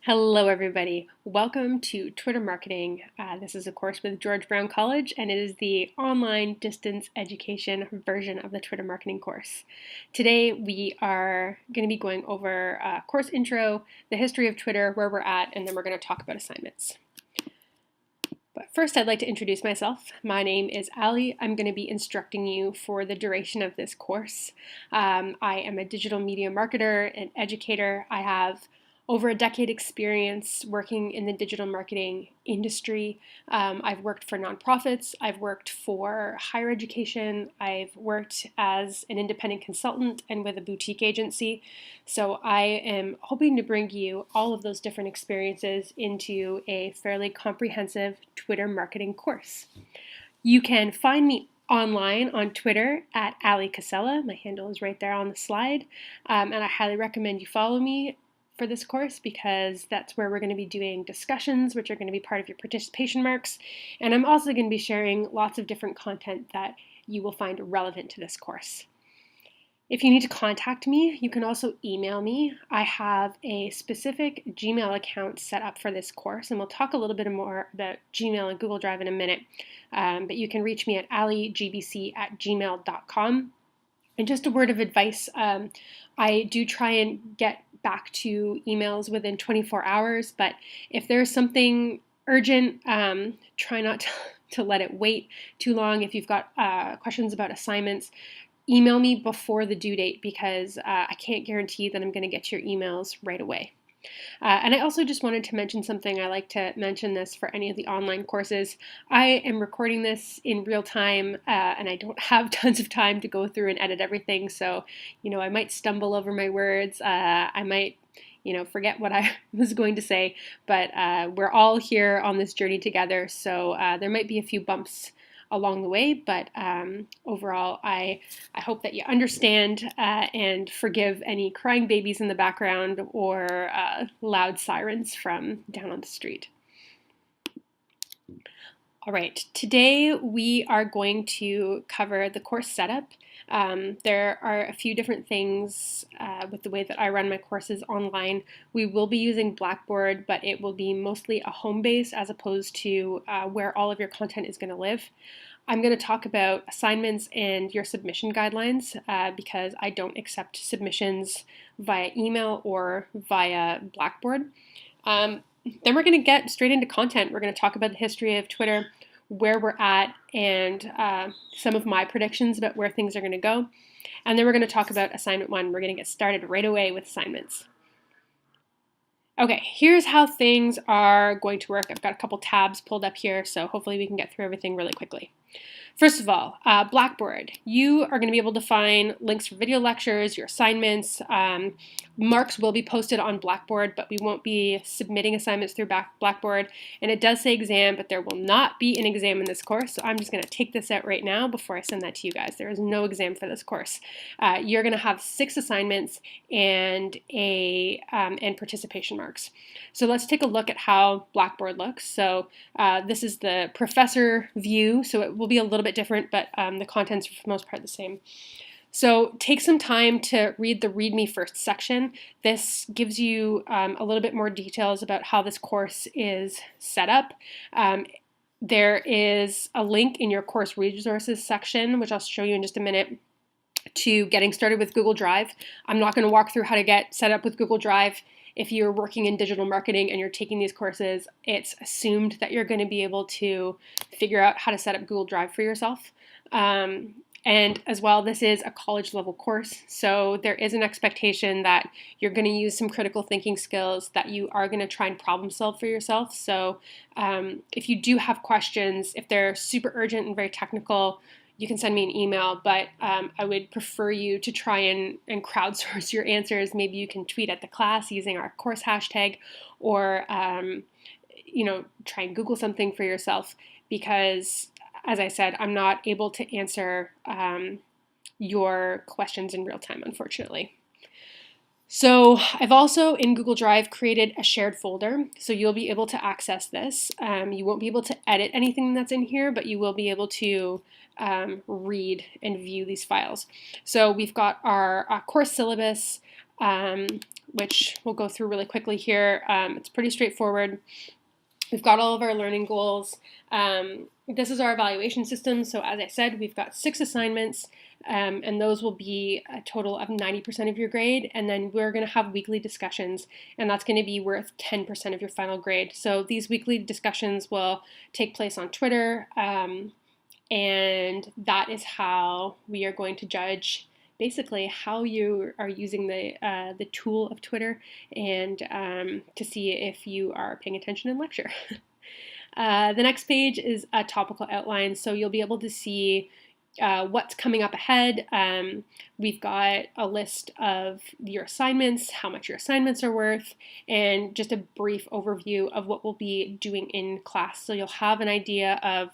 Hello, everybody. Welcome to Twitter Marketing. This is a course with George Brown College, and it is the online distance education version of the Twitter Marketing course. Today, we are going to be going over course intro, the history of Twitter, where we're at, and then we're going to talk about assignments. But first, I'd like to introduce myself. My name is Ali. I'm going to be instructing you for the duration of this course. I am a digital media marketer and educator. I have over a decade experience working in the digital marketing industry. I've worked for nonprofits, I've worked for higher education, I've worked as an independent consultant and with a boutique agency. So I am hoping to bring you all of those different experiences into a fairly comprehensive Twitter marketing course. You can find me online on Twitter at Ali Casella. My handle is right there on the slide. And I highly recommend you follow me for this course because that's where we're going to be doing discussions, which are going to be part of your participation marks. And I'm also going to be sharing lots of different content that you will find relevant to this course. If you need to contact me, you can also email me. I have a specific Gmail account set up for this course, and we'll talk a little bit more about Gmail and Google Drive in a minute. But you can reach me at aligbc@gmail.com. And just a word of advice, I do try and get back to emails within 24 hours, but if there's something urgent, try not to let it wait too long. If you've got questions about assignments, email me before the due date because I can't guarantee that I'm going to get your emails right away. And I also just wanted to mention something. I like to mention this for any of the online courses. I am recording this in real time and I don't have tons of time to go through and edit everything. So, I might stumble over my words. I might, forget what I was going to say, but we're all here on this journey together. So there might be a few bumps along the way, but overall, I hope that you understand and forgive any crying babies in the background or loud sirens from down on the street. All right, today we are going to cover the course setup. There are a few different things with the way that I run my courses online. We will be using Blackboard, but it will be mostly a home base as opposed to where all of your content is going to live. I'm going to talk about assignments and your submission guidelines because I don't accept submissions via email or via Blackboard. Then we're going to get straight into content. We're going to talk about the history of Twitter, where we're at, and some of my predictions about where things are going to go. And then we're going to talk about assignment 1. We're going to get started right away with assignments. Okay, here's how things are going to work. I've got a couple tabs pulled up here, so hopefully we can get through everything really quickly. First of all, Blackboard. You are going to be able to find links for video lectures, your assignments. Marks will be posted on Blackboard, but we won't be submitting assignments through Blackboard. And it does say exam, but there will not be an exam in this course. So I'm just going to take this out right now before I send that to you guys. There is no exam for this course. You're going to have 6 assignments and and participation marks. So let's take a look at how Blackboard looks. So this is the professor view, so it will be a little bit different, but the content's for the most part the same. So take some time to read the Read Me First section. This gives you a little bit more details about how this course is set up. There is a link in your course resources section, which I'll show you in just a minute, to getting started with Google Drive. I'm not going to walk through how to get set up with Google Drive. If you're working in digital marketing and you're taking these courses, it's assumed that you're going to be able to figure out how to set up Google Drive for yourself. And as well, this is a college level course, so there is an expectation that you're going to use some critical thinking skills, that you are going to try and problem solve for yourself. So if you do have questions, if they're super urgent and very technical, you can send me an email, but I would prefer you to try and crowdsource your answers. Maybe you can tweet at the class using our course hashtag, or try and Google something for yourself, because as I said, I'm not able to answer your questions in real time, unfortunately. So I've also, in Google Drive, created a shared folder, so you'll be able to access this. You won't be able to edit anything that's in here, but you will be able to read and view these files. So we've got our course syllabus, which we'll go through really quickly here. It's pretty straightforward. We've got all of our learning goals. This is our evaluation system. So as I said, we've got 6 assignments, and those will be a total of 90% of your grade. And then we're going to have weekly discussions, and that's going to be worth 10% of your final grade. So these weekly discussions will take place on Twitter, and that is how we are going to judge basically how you are using the tool of Twitter, and to see if you are paying attention in lecture. The next page is a topical outline, so you'll be able to see what's coming up ahead. We've got a list of your assignments, how much your assignments are worth, and just a brief overview of what we'll be doing in class. So you'll have an idea of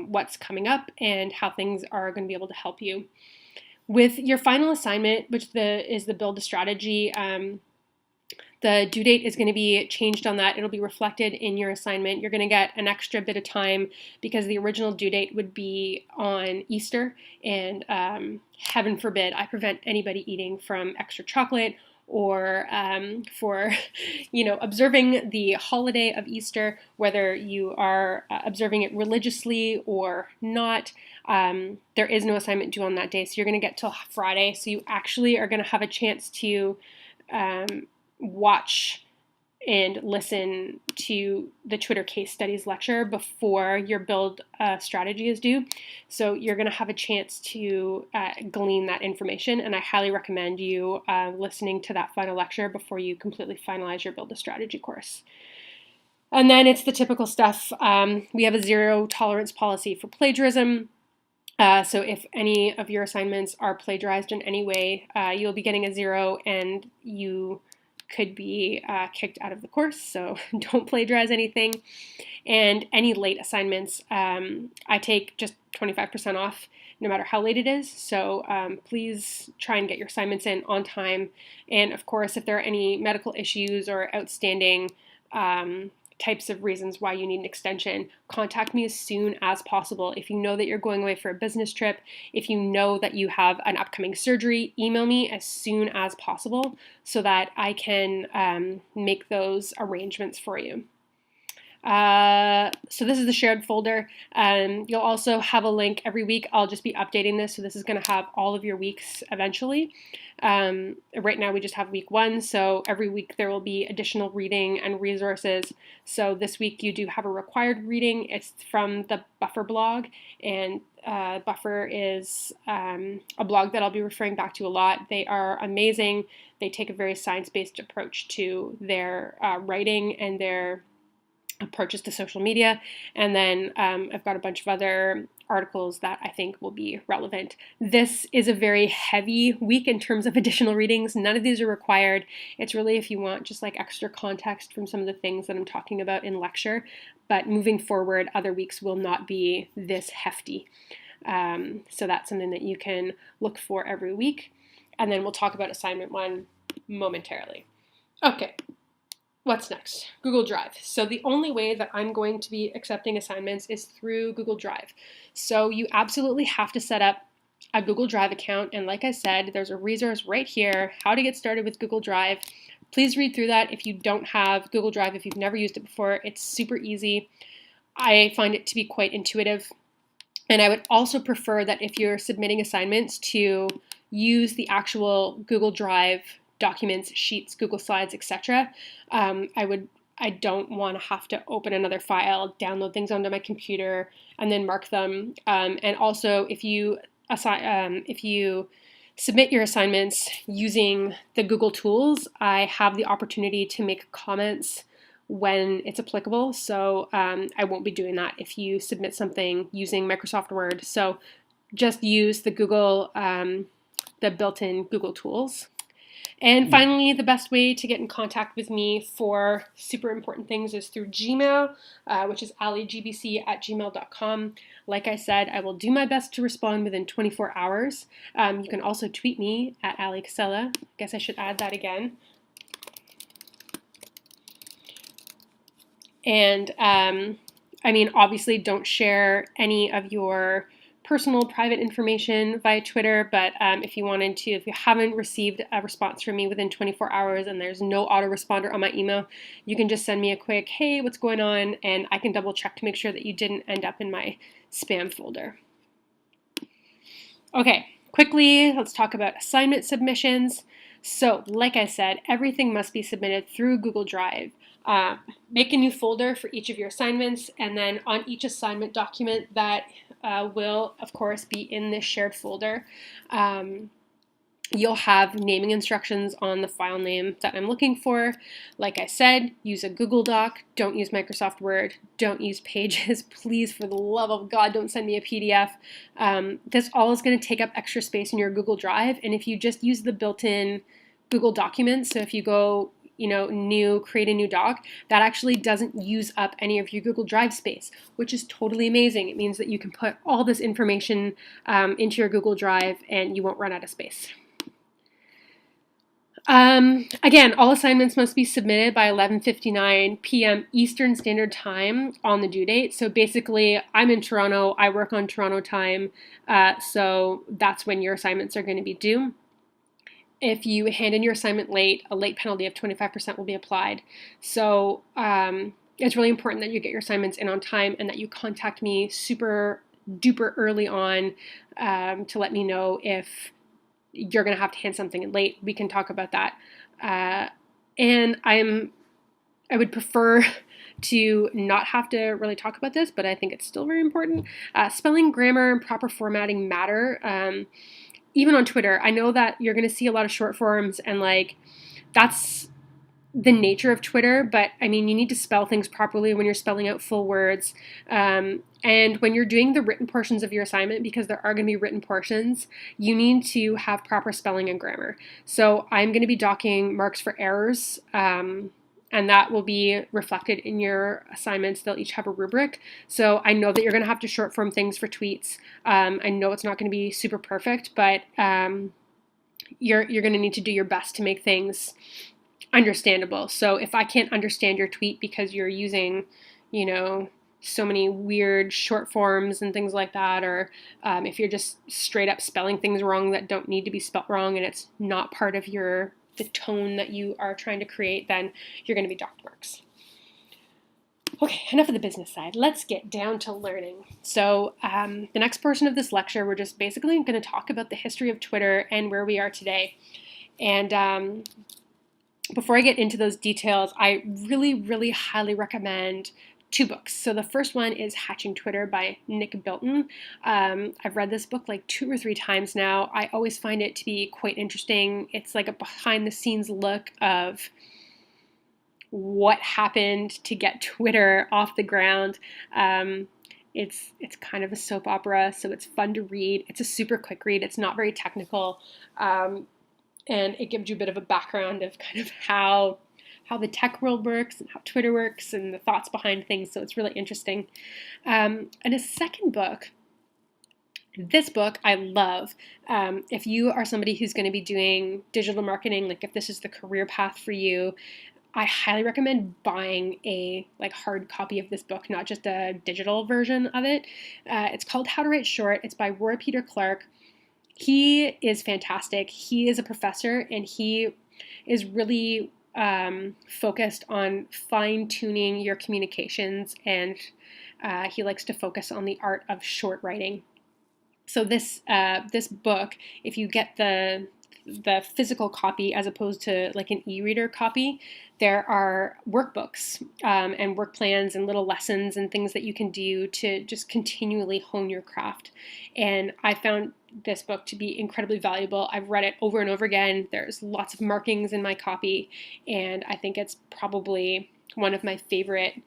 what's coming up and how things are going to be able to help you. With your final assignment, which is the build a strategy, the due date is going to be changed on that. It'll be reflected in your assignment. You're going to get an extra bit of time because the original due date would be on Easter, and heaven forbid I prevent anybody eating from extra chocolate or for observing the holiday of Easter, whether you are observing it religiously or not. There is no assignment due on that day, so you're going to get till Friday. So you actually are going to have a chance to watch and listen to the Twitter case studies lecture before your build strategy is due. So you're going to have a chance to glean that information, and I highly recommend you listening to that final lecture before you completely finalize your build a strategy course. And then it's the typical stuff. We have a 0 tolerance policy for plagiarism. So if any of your assignments are plagiarized in any way, you'll be getting a 0, and you could be kicked out of the course, so don't plagiarize anything. And any late assignments, I take just 25% off no matter how late it is, so please try and get your assignments in on time. And of course, if there are any medical issues or outstanding types of reasons why you need an extension, contact me as soon as possible. If you know that you're going away for a business trip, if you know that you have an upcoming surgery, email me as soon as possible so that I can make those arrangements for you. So this is the shared folder. You'll also have a link every week. I'll just be updating this, so this is going to have all of your weeks eventually. Right now we just have week 1, so every week there will be additional reading and resources. So this week you do have a required reading. It's from the Buffer blog, and Buffer is a blog that I'll be referring back to a lot. They are amazing. They take a very science-based approach to their writing and their approaches to social media. And then I've got a bunch of other articles that I think will be relevant. This is a very heavy week in terms of additional readings. None of these are required. It's really if you want just like extra context from some of the things that I'm talking about in lecture. But moving forward, other weeks will not be this hefty. So that's something that you can look for every week. And then we'll talk about assignment 1 momentarily. Okay. What's next? Google Drive. So the only way that I'm going to be accepting assignments is through Google Drive. So you absolutely have to set up a Google Drive account. And like I said, there's a resource right here, how to get started with Google Drive. Please read through that if you don't have Google Drive, if you've never used it before. It's super easy. I find it to be quite intuitive. And I would also prefer that if you're submitting assignments to use the actual Google Drive documents, sheets, Google Slides, etc. I don't want to have to open another file, download things onto my computer, and then mark them. And also, if you submit your assignments using the Google tools, I have the opportunity to make comments when it's applicable. So I won't be doing that if you submit something using Microsoft Word. So just use the the built-in Google tools. And finally, the best way to get in contact with me for super important things is through Gmail, which is aligbc@gmail.com. Like I said, I will do my best to respond within 24 hours. You can also tweet me at Ali Casella. I guess I should add that again. And I mean, obviously, don't share any of your personal, private information via Twitter, but if you haven't received a response from me within 24 hours and there's no autoresponder on my email, you can just send me a quick, hey, what's going on? And I can double check to make sure that you didn't end up in my spam folder. Okay, quickly, let's talk about assignment submissions. So, like I said, everything must be submitted through Google Drive. Make a new folder for each of your assignments, and then on each assignment document that will, of course, be in this shared folder, you'll have naming instructions on the file name that I'm looking for. Like I said, use a Google Doc. Don't use Microsoft Word. Don't use Pages. Please, for the love of God, don't send me a PDF. This all is going to take up extra space in your Google Drive, and if you just use the built-in Google Documents, so if you go create a new doc, that actually doesn't use up any of your Google Drive space, which is totally amazing. It means that you can put all this information into your Google Drive and you won't run out of space. Again, all assignments must be submitted by 11:59 p.m. Eastern Standard Time on the due date. So basically, I'm in Toronto. I work on Toronto time, so that's when your assignments are going to be due. If you hand in your assignment late, a late penalty of 25% will be applied. So it's really important that you get your assignments in on time and that you contact me super duper early on to let me know if you're going to have to hand something in late. We can talk about that. And I would prefer to not have to really talk about this, but I think it's still very important. Spelling, grammar, and proper formatting matter. Even on Twitter, I know that you're going to see a lot of short forms, and that's the nature of Twitter, but I mean, you need to spell things properly when you're spelling out full words. And when you're doing the written portions of your assignment, because there are going to be written portions, you need to have proper spelling and grammar. So I'm going to be docking marks for errors, and that will be reflected in your assignments. They'll each have a rubric. So I know that you're going to have to short form things for tweets. I know it's not going to be super perfect, but you're going to need to do your best to make things understandable. So if I can't understand your tweet because you're using, so many weird short forms and things like that, or if you're just straight up spelling things wrong that don't need to be spelt wrong and it's not part of the tone that you are trying to create, then you're going to be docked marks. Okay, enough of the business side. Let's get down to learning. So the next portion of this lecture, we're just basically going to talk about the history of Twitter and where we are today. And before I get into those details, I really, really highly recommend 2 books. So the first one is Hatching Twitter by Nick Bilton. I've read this book 2 or 3 times now. I always find it to be quite interesting. It's like a behind the scenes look of what happened to get Twitter off the ground. It's kind of a soap opera, so it's fun to read. It's a super quick read. It's not very technical. And it gives you a bit of a background of kind of how the tech world works and how Twitter works and the thoughts behind things. So it's really interesting. And a second book, this book I love. If you are somebody who's going to be doing digital marketing, if this is the career path for you, I highly recommend buying a hard copy of this book, not just a digital version of it. It's called How to Write Short. It's by Roy Peter Clark. He is fantastic. He is a professor, and he is really focused on fine-tuning your communications, and he likes to focus on the art of short writing. So this book, if you get the physical copy as opposed to an e-reader copy, there are workbooks and work plans and little lessons and things that you can do to just continually hone your craft. And I found this book to be incredibly valuable. I've read it over and over again. There's lots of markings in my copy, and I think it's probably one of my favorite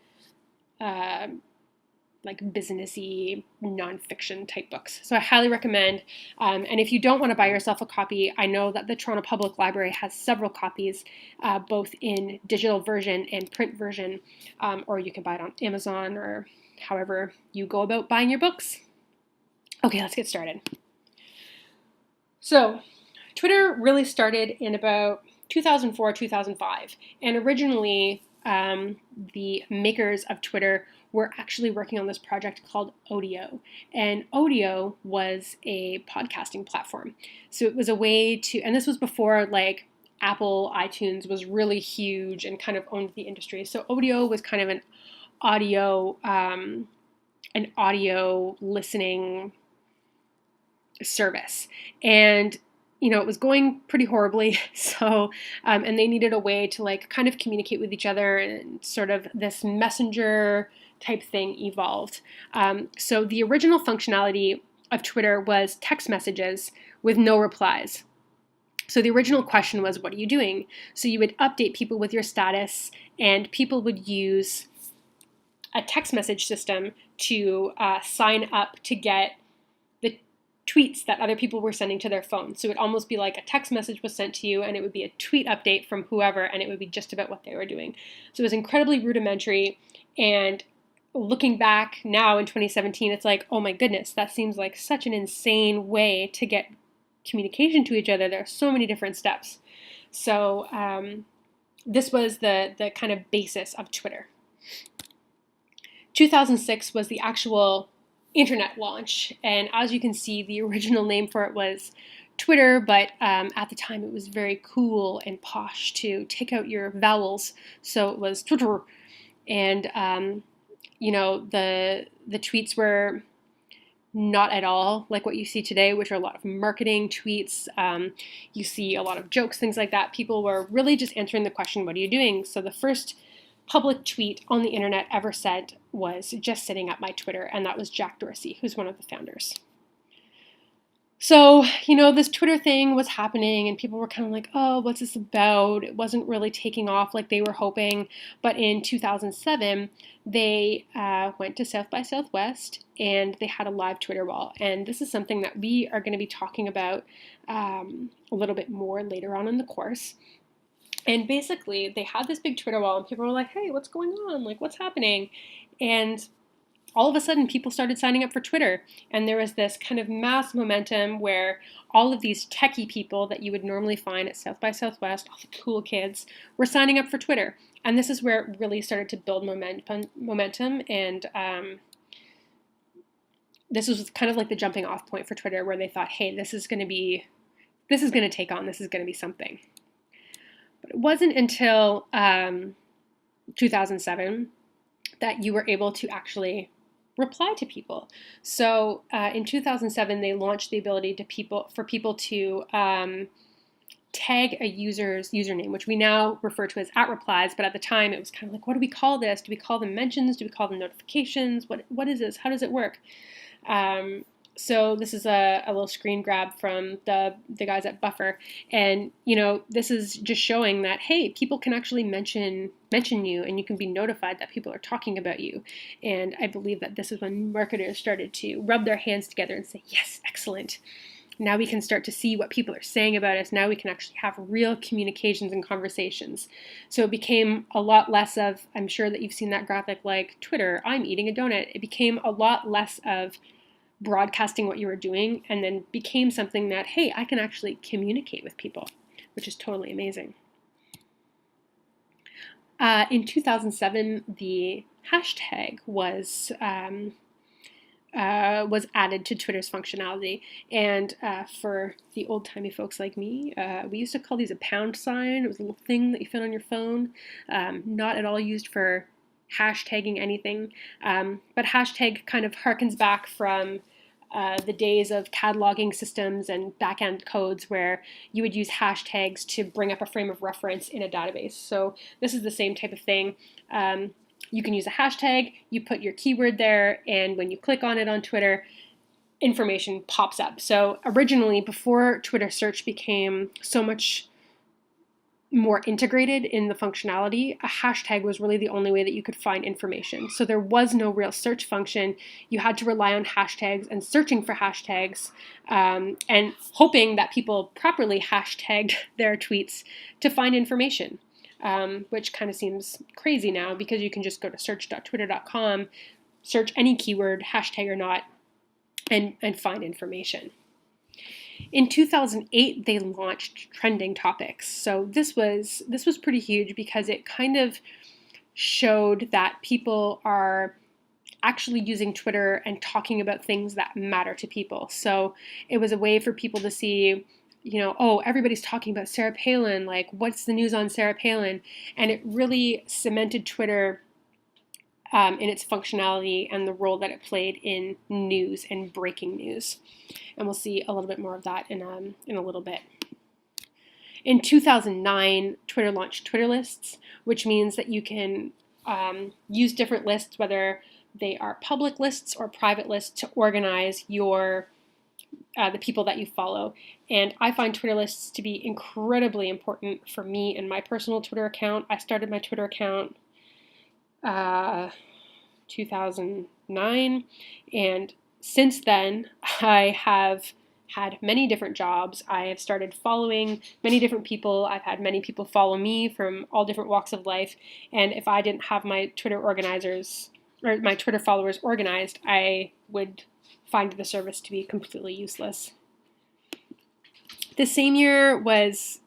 businessy nonfiction type books. So I highly recommend. And if you don't want to buy yourself a copy, I know that the Toronto Public Library has several copies, both in digital version and print version, or you can buy it on Amazon or however you go about buying your books. Okay, let's get started. So Twitter really started in about 2004, 2005, and originally the makers of Twitter were actually working on this project called Odeo. And Odeo was a podcasting platform. So it was a way to, and this was before like Apple iTunes was really huge and kind of owned the industry. So Odeo was kind of audio, an audio listening service. And it was going pretty horribly. So, and they needed a way to like kind of communicate with each other, and sort of this messenger type thing evolved. So the original functionality of Twitter was text messages with no replies. So the original question was, what are you doing? So you would update people with your status, and people would use a text message system to sign up to get the tweets that other people were sending to their phone. So it would almost be like a text message was sent to you, and it would be a tweet update from whoever, and it would be just about what they were doing. So it was incredibly rudimentary, and looking back now in 2017, it's like, oh my goodness, that seems like such an insane way to get communication to each other. There are so many different steps. So this was the kind of basis of Twitter. 2006 was the actual internet launch, and as you can see, the original name for it was Twitter, but at the time it was very cool and posh to take out your vowels, so it was Twitter. And the tweets were not at all like what you see today, which are a lot of marketing tweets. You see a lot of jokes, things like that. People were really just answering the question, what are you doing? So the first public tweet on the internet ever sent was just setting up my Twitter, and that was Jack Dorsey, who's one of the founders. So, this Twitter thing was happening, and people were kind of like, oh, what's this about? It wasn't really taking off like they were hoping. But in 2007, they went to South by Southwest, and they had a live Twitter wall. And this is something that we are going to be talking about a little bit more later on in the course. And basically, they had this big Twitter wall, and people were like, hey, what's going on? Like, what's happening? And all of a sudden, people started signing up for Twitter. And there was this kind of mass momentum where all of these techie people that you would normally find at South by Southwest, all the cool kids, were signing up for Twitter. And this is where it really started to build momentum. And this was kind of like the jumping off point for Twitter, where they thought, hey, this is going to take on, this is going to be something. But it wasn't until 2007 that you were able to actually reply to people. So in 2007, they launched the ability for people to tag a user's username, which we now refer to as @replies. But at the time, it was kind of like, what do we call this? Do we call them mentions? Do we call them notifications? What is this? How does it work? So this is a little screen grab from the guys at Buffer, and this is just showing that, hey, people can actually mention you, and you can be notified that people are talking about you. And I believe that this is when marketers started to rub their hands together and say, yes, excellent. Now we can start to see what people are saying about us. Now we can actually have real communications and conversations. So it became a lot less of, I'm sure that you've seen that graphic like Twitter, I'm eating a donut. It became a lot less of broadcasting what you were doing, and then became something that, hey, I can actually communicate with people, which is totally amazing. In 2007, the hashtag was added to Twitter's functionality, and for the old-timey folks like me, we used to call these a pound sign. It was a little thing that you fit on your phone, not at all used for hashtagging anything, but hashtag kind of harkens back from the days of cataloging systems and back-end codes where you would use hashtags to bring up a frame of reference in a database. So this is the same type of thing. You can use a hashtag, you put your keyword there, and when you click on it on Twitter, information pops up. So originally, before Twitter search became so much more integrated in the functionality, a hashtag was really the only way that you could find information. So there was no real search function. You had to rely on hashtags and searching for hashtags and hoping that people properly hashtagged their tweets to find information, which kind of seems crazy now because you can just go to search.twitter.com, search any keyword, hashtag or not, and find information. In 2008, they launched Trending Topics. So this was pretty huge because it kind of showed that people are actually using Twitter and talking about things that matter to people. So it was a way for people to see, oh, everybody's talking about Sarah Palin, like what's the news on Sarah Palin? And it really cemented Twitter in its functionality and the role that it played in news and breaking news. And we'll see a little bit more of that in a little bit. In 2009, Twitter launched Twitter lists, which means that you can use different lists, whether they are public lists or private lists, to organize the people that you follow. And I find Twitter lists to be incredibly important for me and my personal Twitter account. I started my Twitter account 2009, and since then I have had many different jobs. I have started following many different people. I've had many people follow me from all different walks of life, and if I didn't have my Twitter organizers or my Twitter followers organized, I would find the service to be completely useless. The same year was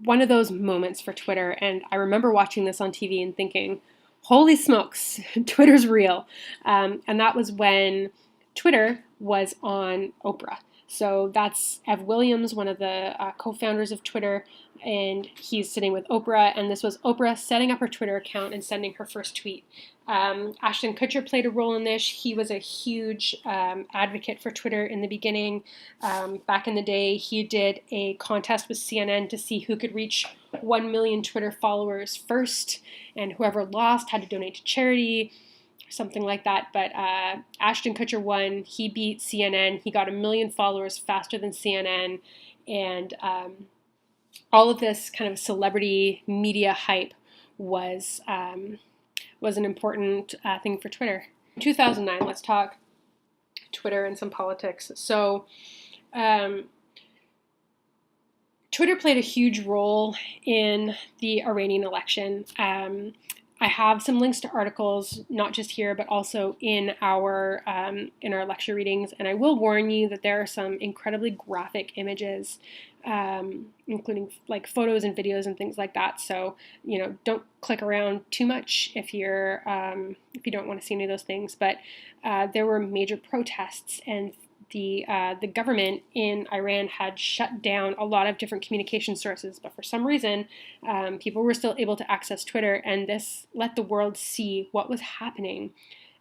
one of those moments for Twitter, and I remember watching this on TV and thinking, holy smokes, Twitter's real. And that was when Twitter was on Oprah. So that's Ev Williams, one of the co-founders of Twitter, and he's sitting with Oprah, and this was Oprah setting up her Twitter account and sending her first tweet. Ashton Kutcher played a role in this. He was a huge advocate for Twitter in the beginning. Back in the day, he did a contest with CNN to see who could reach 1 million Twitter followers first, and whoever lost had to donate to charity, something like that. But Ashton Kutcher won. He beat CNN. He got 1 million followers faster than CNN, and all of this kind of celebrity media hype was an important thing for Twitter. In 2009, let's talk Twitter and some politics. So Twitter played a huge role in the Iranian election. I have some links to articles, not just here, but also in our lecture readings. And I will warn you that there are some incredibly graphic images, including like photos and videos and things like that. So don't click around too much if you don't want to see any of those things. But there were major protests, and the government in Iran had shut down a lot of different communication sources, but for some reason, people were still able to access Twitter, and this let the world see what was happening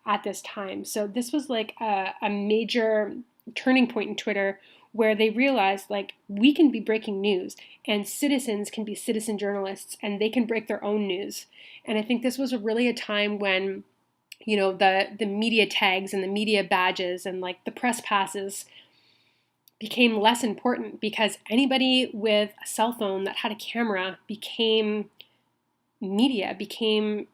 at this time. So this was like a major turning point in Twitter, where they realized, like, we can be breaking news, and citizens can be citizen journalists, and they can break their own news. And I think this was really a time when the media tags and the media badges and like the press passes became less important, because anybody with a cell phone that had a camera became media, became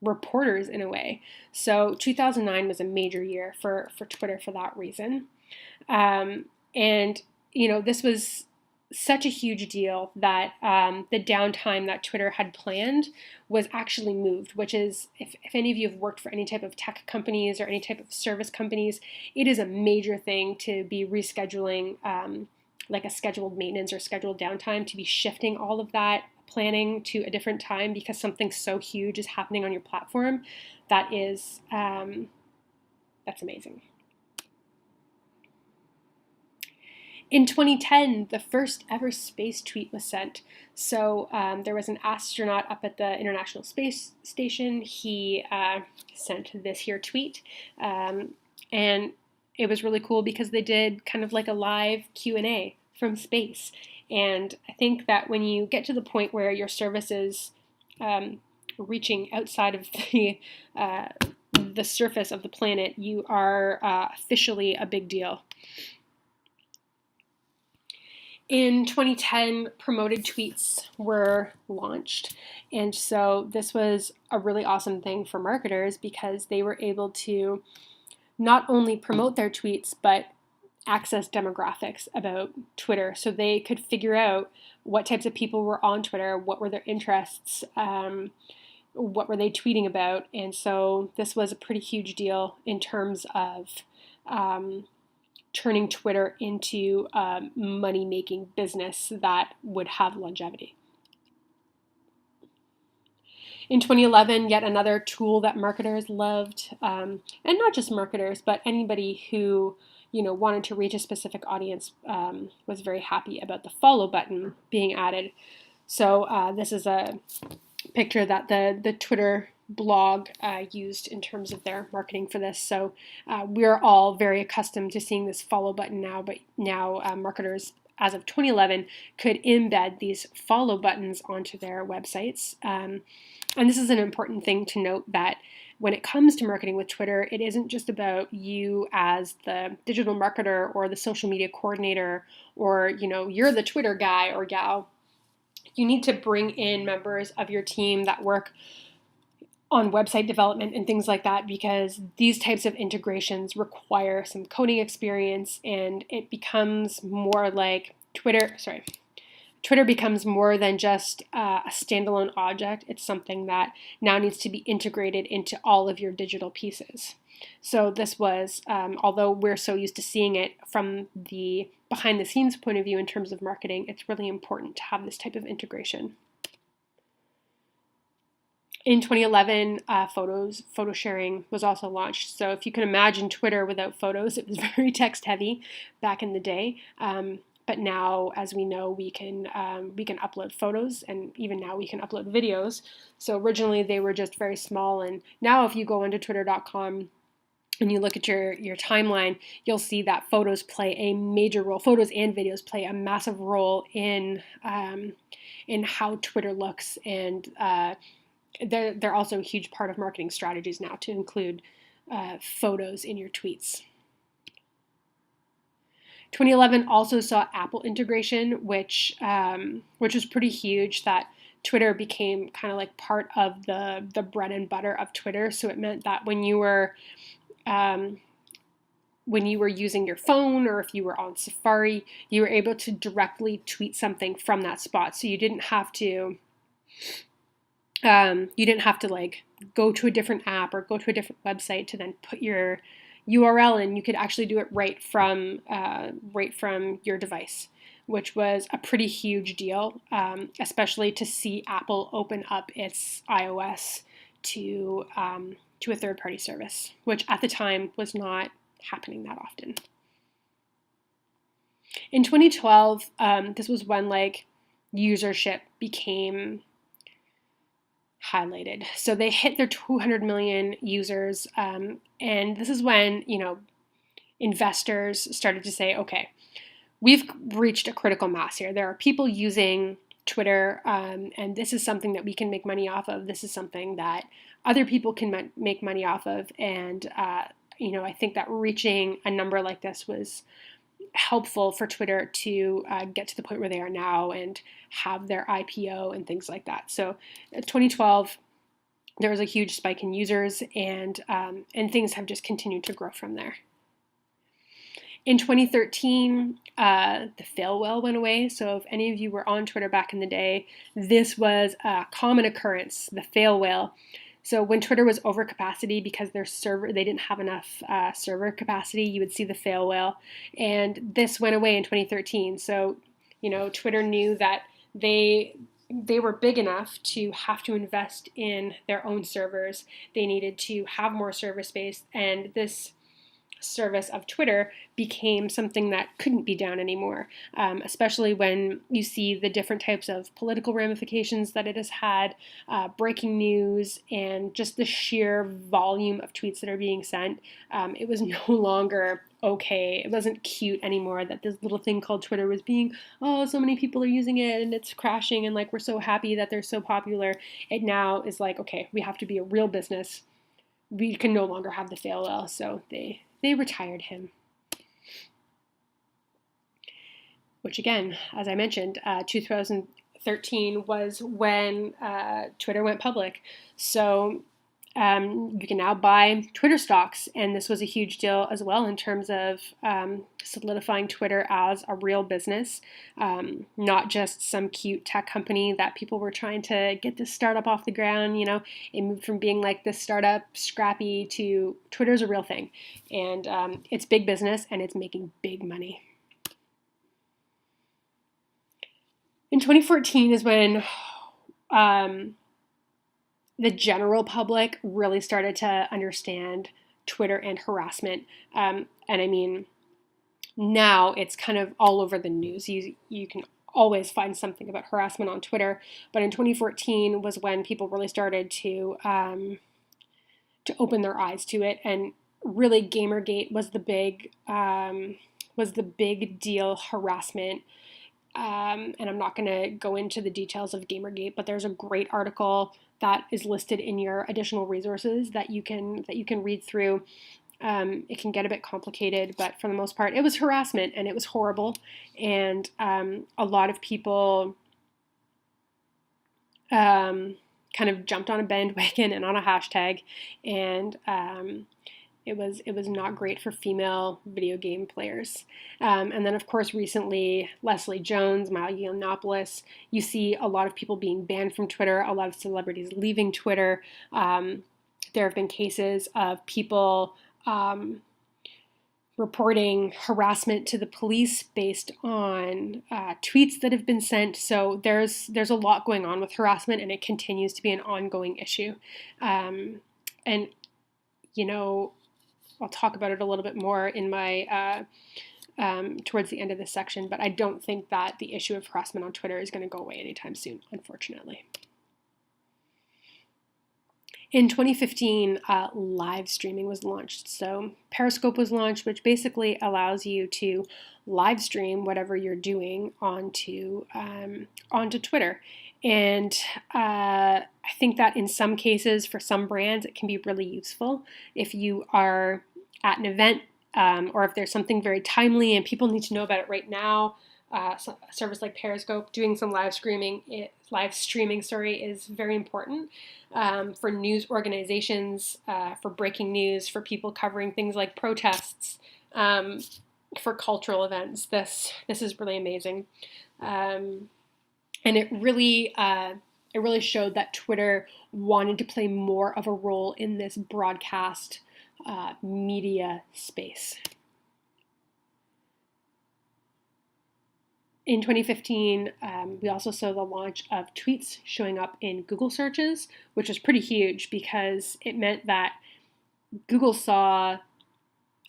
reporters in a way. So 2009 was a major year for Twitter for that reason. And this was such a huge deal that the downtime that Twitter had planned was actually moved, which is, if any of you have worked for any type of tech companies or any type of service companies, it is a major thing to be rescheduling like a scheduled maintenance or scheduled downtime, to be shifting all of that planning to a different time because something so huge is happening on your platform. That's amazing. In 2010, the first ever space tweet was sent. So there was an astronaut up at the International Space Station. He sent this here tweet. And it was really cool because they did kind of like a live Q&A from space. And I think that when you get to the point where your service is reaching outside of the surface of the planet, you are officially a big deal. In 2010, promoted tweets were launched, and so this was a really awesome thing for marketers because they were able to not only promote their tweets, but access demographics about Twitter, so they could figure out what types of people were on Twitter, what were their interests, what were they tweeting about, and so this was a pretty huge deal in terms of turning Twitter into a money-making business that would have longevity. In 2011, yet another tool that marketers loved, and not just marketers, but anybody who wanted to reach a specific audience, was very happy about the follow button being added. So this is a picture that the Twitter blog used in terms of their marketing for this. So we're all very accustomed to seeing this follow button now, but now marketers, as of 2011, could embed these follow buttons onto their websites. And this is an important thing to note, that when it comes to marketing with Twitter, it isn't just about you as the digital marketer or the social media coordinator, or you're the Twitter guy or gal. You need to bring in members of your team that work on website development and things like that, because these types of integrations require some coding experience, and it becomes more like Twitter becomes more than just a standalone object. It's something that now needs to be integrated into all of your digital pieces. So this was, although we're so used to seeing it from the behind the scenes point of view in terms of marketing, it's really important to have this type of integration. In 2011, photo sharing was also launched. So if you can imagine Twitter without photos, it was very text heavy back in the day. But now, as we know, we can upload photos, and even now we can upload videos. So originally they were just very small, and now if you go onto twitter.com and you look at your timeline, you'll see that photos play a major role. Photos and videos play a massive role in how Twitter looks, and they're also a huge part of marketing strategies now, to include photos in your tweets. 2011 also saw Apple integration, which was pretty huge. That Twitter became kind of like part of the bread and butter of Twitter. So it meant that when you were using your phone, or if you were on Safari, you were able to directly tweet something from that spot. So you didn't have to like go to a different app or go to a different website to then put your URL in. You could actually do it right from your device, which was a pretty huge deal, especially to see Apple open up its iOS to a third-party service, which at the time was not happening that often. In 2012, this was when usership became highlighted. So they hit their 200 million users, and this is when investors started to say, okay, we've reached a critical mass here. There are people using Twitter, and this is something that we can make money off of. This is something that other people can make money off of, and I think that reaching a number like this was helpful for Twitter to get to the point where they are now and have their IPO and things like that. So 2012, there was a huge spike in users, and things have just continued to grow from there. In 2013, the fail whale went away. So if any of you were on Twitter back in the day, this was a common occurrence, the fail whale. So when Twitter was over capacity because they didn't have enough server capacity, you would see the fail whale. And this went away in 2013. So, Twitter knew that they were big enough to have to invest in their own servers. They needed to have more server space, and this service of Twitter became something that couldn't be down anymore, especially when you see the different types of political ramifications that it has had, breaking news, and just the sheer volume of tweets that are being sent. It was no longer okay. It wasn't cute anymore that this little thing called Twitter was being, oh, so many people are using it and it's crashing, and we're so happy that they're so popular. It now is okay, we have to be a real business. We can no longer have the fail whale, so they retired him. Which again, as I mentioned, 2013 was when Twitter went public. So you can now buy Twitter stocks, and this was a huge deal as well in terms of solidifying Twitter as a real business, not just some cute tech company that people were trying to get this startup off the ground. It moved from being this startup scrappy to Twitter's a real thing, and it's big business and it's making big money. In 2014 is when the general public really started to understand Twitter and harassment. And I mean, now it's kind of all over the news. You can always find something about harassment on Twitter. But in 2014 was when people really started to open their eyes to it, and really Gamergate was the big deal harassment. And I'm not going to go into the details of Gamergate, but there's a great article that is listed in your additional resources that you can read through. It can get a bit complicated, but for the most part, it was harassment and it was horrible. And a lot of people kind of jumped on a bandwagon and on a hashtag, and it was not great for female video game players. And then, of course, recently, Leslie Jones, Maya Yiannopoulos, you see a lot of people being banned from Twitter, a lot of celebrities leaving Twitter. There have been cases of people reporting harassment to the police based on tweets that have been sent. So there's a lot going on with harassment, and it continues to be an ongoing issue. And, you know, I'll talk about it a little bit more in my towards the end of this section, but I don't think that the issue of harassment on Twitter is going to go away anytime soon, unfortunately. In 2015, live streaming was launched. So Periscope was launched, which basically allows you to live stream whatever you're doing onto Twitter. And I think that in some cases, for some brands, it can be really useful if you are at an event or if there's something very timely and people need to know about it right now. A service like Periscope doing some live streaming is very important for news organizations, for breaking news, for people covering things like protests, for cultural events. This is really amazing, and it really showed that Twitter wanted to play more of a role in this broadcast media space. In 2015, we also saw the launch of tweets showing up in Google searches, which was pretty huge because it meant that Google saw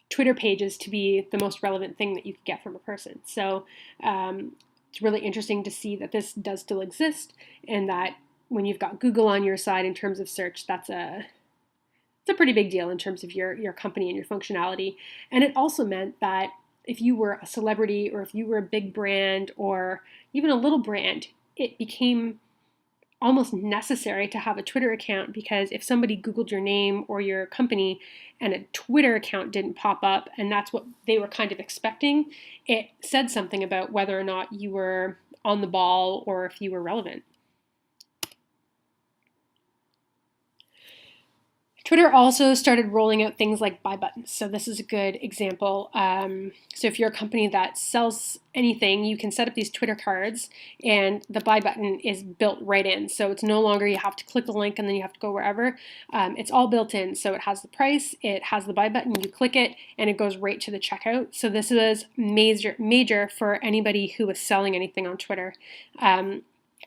Twitter pages to be the most relevant thing that you could get from a person. So it's really interesting to see that this does still exist, and that when you've got Google on your side in terms of search, it's a pretty big deal in terms of your company and your functionality. And it also meant that if you were a celebrity or if you were a big brand or even a little brand, it became almost necessary to have a Twitter account, because if somebody Googled your name or your company and a Twitter account didn't pop up, and that's what they were kind of expecting, it said something about whether or not you were on the ball or if you were relevant. Twitter also started rolling out things like buy buttons. So this is a good example. So if you're a company that sells anything, you can set up these Twitter cards, and the buy button is built right in. So it's no longer you have to click the link and then you have to go wherever. It's all built in. So it has the price, it has the buy button, you click it, and it goes right to the checkout. So this is major for anybody who is selling anything on Twitter.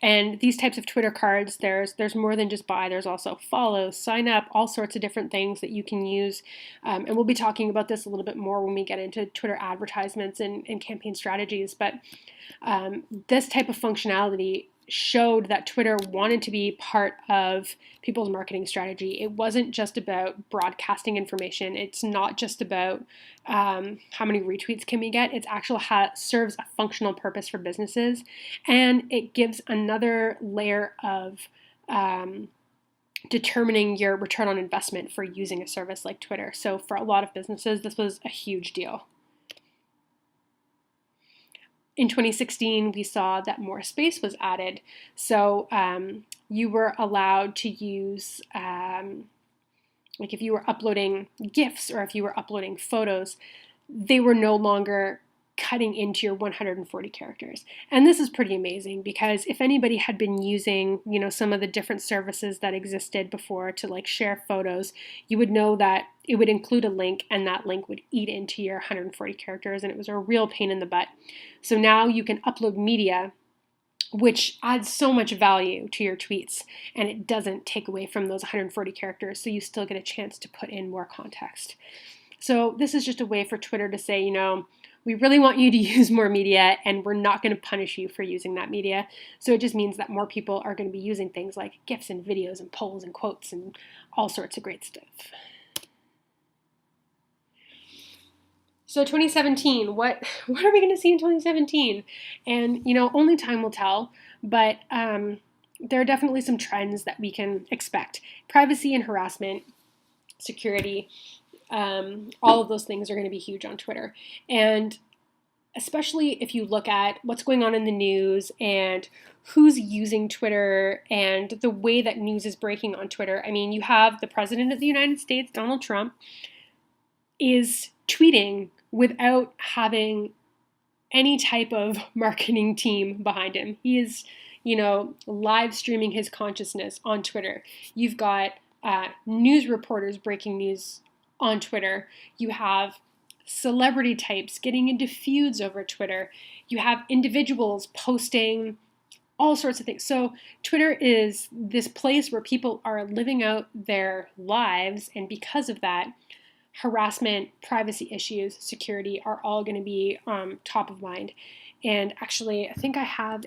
And these types of Twitter cards, there's more than just buy. There's also follow, sign up, all sorts of different things that you can use. And we'll be talking about this a little bit more when we get into Twitter advertisements and campaign strategies. But this type of functionality showed that Twitter wanted to be part of people's marketing strategy. It wasn't just about broadcasting information. It's not just about how many retweets can we get. It actually serves a functional purpose for businesses, and it gives another layer of determining your return on investment for using a service like Twitter. So for a lot of businesses, this was a huge deal. In 2016, we saw that more space was added. So you were allowed to use, like if you were uploading GIFs or if you were uploading photos, they were no longer cutting into your 140 characters. And this is pretty amazing, because if anybody had been using, some of the different services that existed before to like share photos, you would know that it would include a link, and that link would eat into your 140 characters, and it was a real pain in the butt. So now you can upload media which adds so much value to your tweets, and it doesn't take away from those 140 characters, so you still get a chance to put in more context. So this is just a way for Twitter to say, we really want you to use more media, and we're not going to punish you for using that media. So it just means that more people are going to be using things like GIFs and videos and polls and quotes and all sorts of great stuff. So 2017, what are we going to see in 2017? And, only time will tell, but there are definitely some trends that we can expect. Privacy and harassment, security, all of those things are going to be huge on Twitter. And especially if you look at what's going on in the news and who's using Twitter and the way that news is breaking on Twitter. I mean, you have the President of the United States, Donald Trump, is tweeting without having any type of marketing team behind him. He is, live streaming his consciousness on Twitter. You've got news reporters breaking news on Twitter. You have celebrity types getting into feuds over Twitter. You have individuals posting all sorts of things. So Twitter is this place where people are living out their lives, and because of that, harassment, privacy issues, security are all going to be top of mind. And actually, I think I have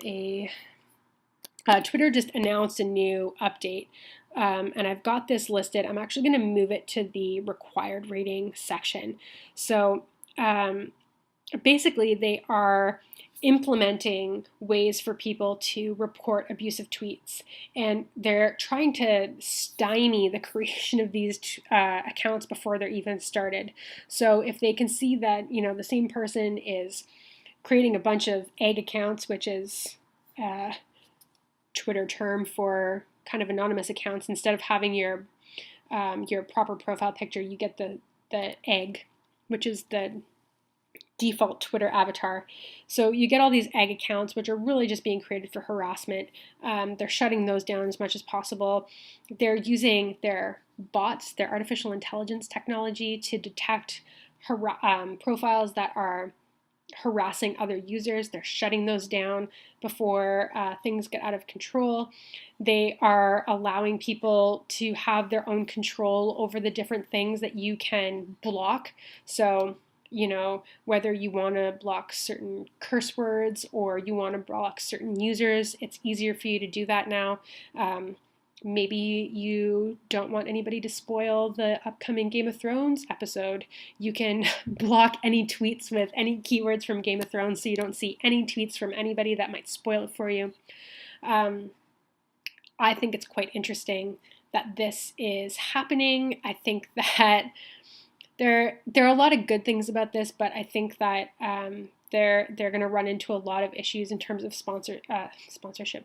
Twitter just announced a new update, and I've got this listed. I'm actually going to move it to the required rating section. So basically, they are implementing ways for people to report abusive tweets, and they're trying to stymie the creation of these accounts before they're even started. So if they can see that the same person is creating a bunch of egg accounts, which is a Twitter term for kind of anonymous accounts, instead of having your proper profile picture, you get the egg, which is the default Twitter avatar. So you get all these egg accounts, which are really just being created for harassment. They're shutting those down as much as possible. They're using their bots, their artificial intelligence technology, to detect profiles that are harassing other users. They're shutting those down before things get out of control. They are allowing people to have their own control over the different things that you can block. So whether you want to block certain curse words or you want to block certain users, it's easier for you to do that now. Maybe you don't want anybody to spoil the upcoming Game of Thrones episode. You can block any tweets with any keywords from Game of Thrones so you don't see any tweets from anybody that might spoil it for you. I think it's quite interesting that this is happening. I think that there are a lot of good things about this, but I think that they're going to run into a lot of issues in terms of sponsorship,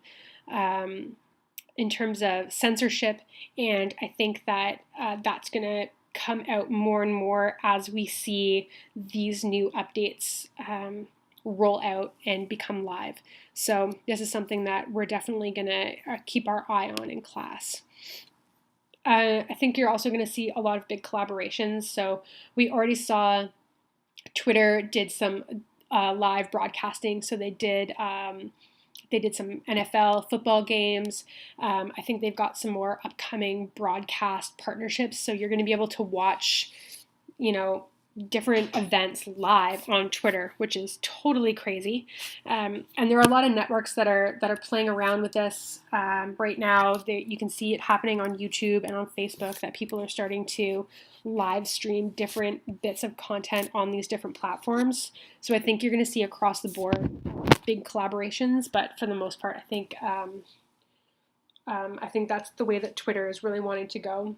in terms of censorship, and I think that that's going to come out more and more as we see these new updates roll out and become live. So this is something that we're definitely going to keep our eye on in class. I think you're also going to see a lot of big collaborations. So we already saw Twitter did some live broadcasting. So they did some NFL football games. I think they've got some more upcoming broadcast partnerships. So you're going to be able to watch, different events live on Twitter, which is totally crazy. And there are a lot of networks that are playing around with this right now. You can see it happening on YouTube and on Facebook, that people are starting to live stream different bits of content on these different platforms. So I think you're going to see across the board big collaborations, but for the most part, I think that's the way that Twitter is really wanting to go.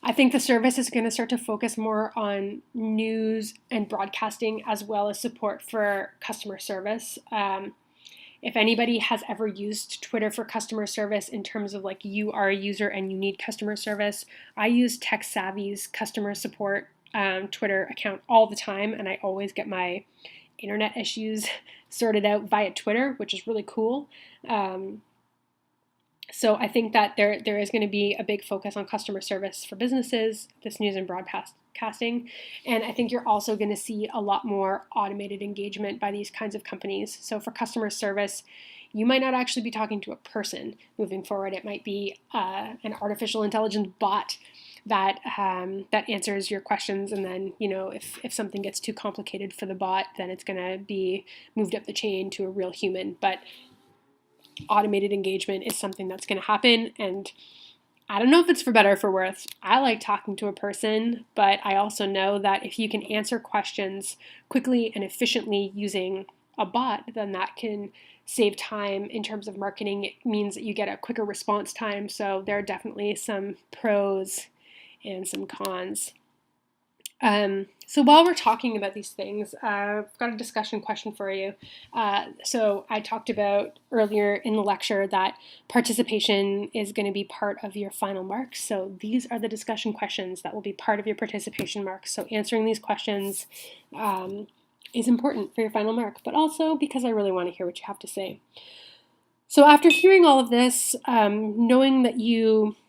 I think the service is going to start to focus more on news and broadcasting, as well as support for customer service. If anybody has ever used Twitter for customer service in terms of like you are a user and you need customer service, I use TechSavvy's customer support Twitter account all the time, and I always get my internet issues sorted out via Twitter, which is really cool. So I think that there is going to be a big focus on customer service for businesses, this news and broadcasting, and I think you're also going to see a lot more automated engagement by these kinds of companies. So for customer service, you might not actually be talking to a person moving forward. It might be an artificial intelligence bot that that answers your questions, and then if something gets too complicated for the bot, then it's going to be moved up the chain to a real human. But automated engagement is something that's going to happen, and I don't know if it's for better or for worse. I like talking to a person, but I also know that if you can answer questions quickly and efficiently using a bot, then that can save time in terms of marketing. It means that you get a quicker response time, so there are definitely some pros and some cons. So while we're talking about these things, I've got a discussion question for you. So I talked about earlier in the lecture that participation is going to be part of your final marks. So these are the discussion questions that will be part of your participation marks. So answering these questions is important for your final mark, but also because I really want to hear what you have to say. So after hearing all of this, knowing that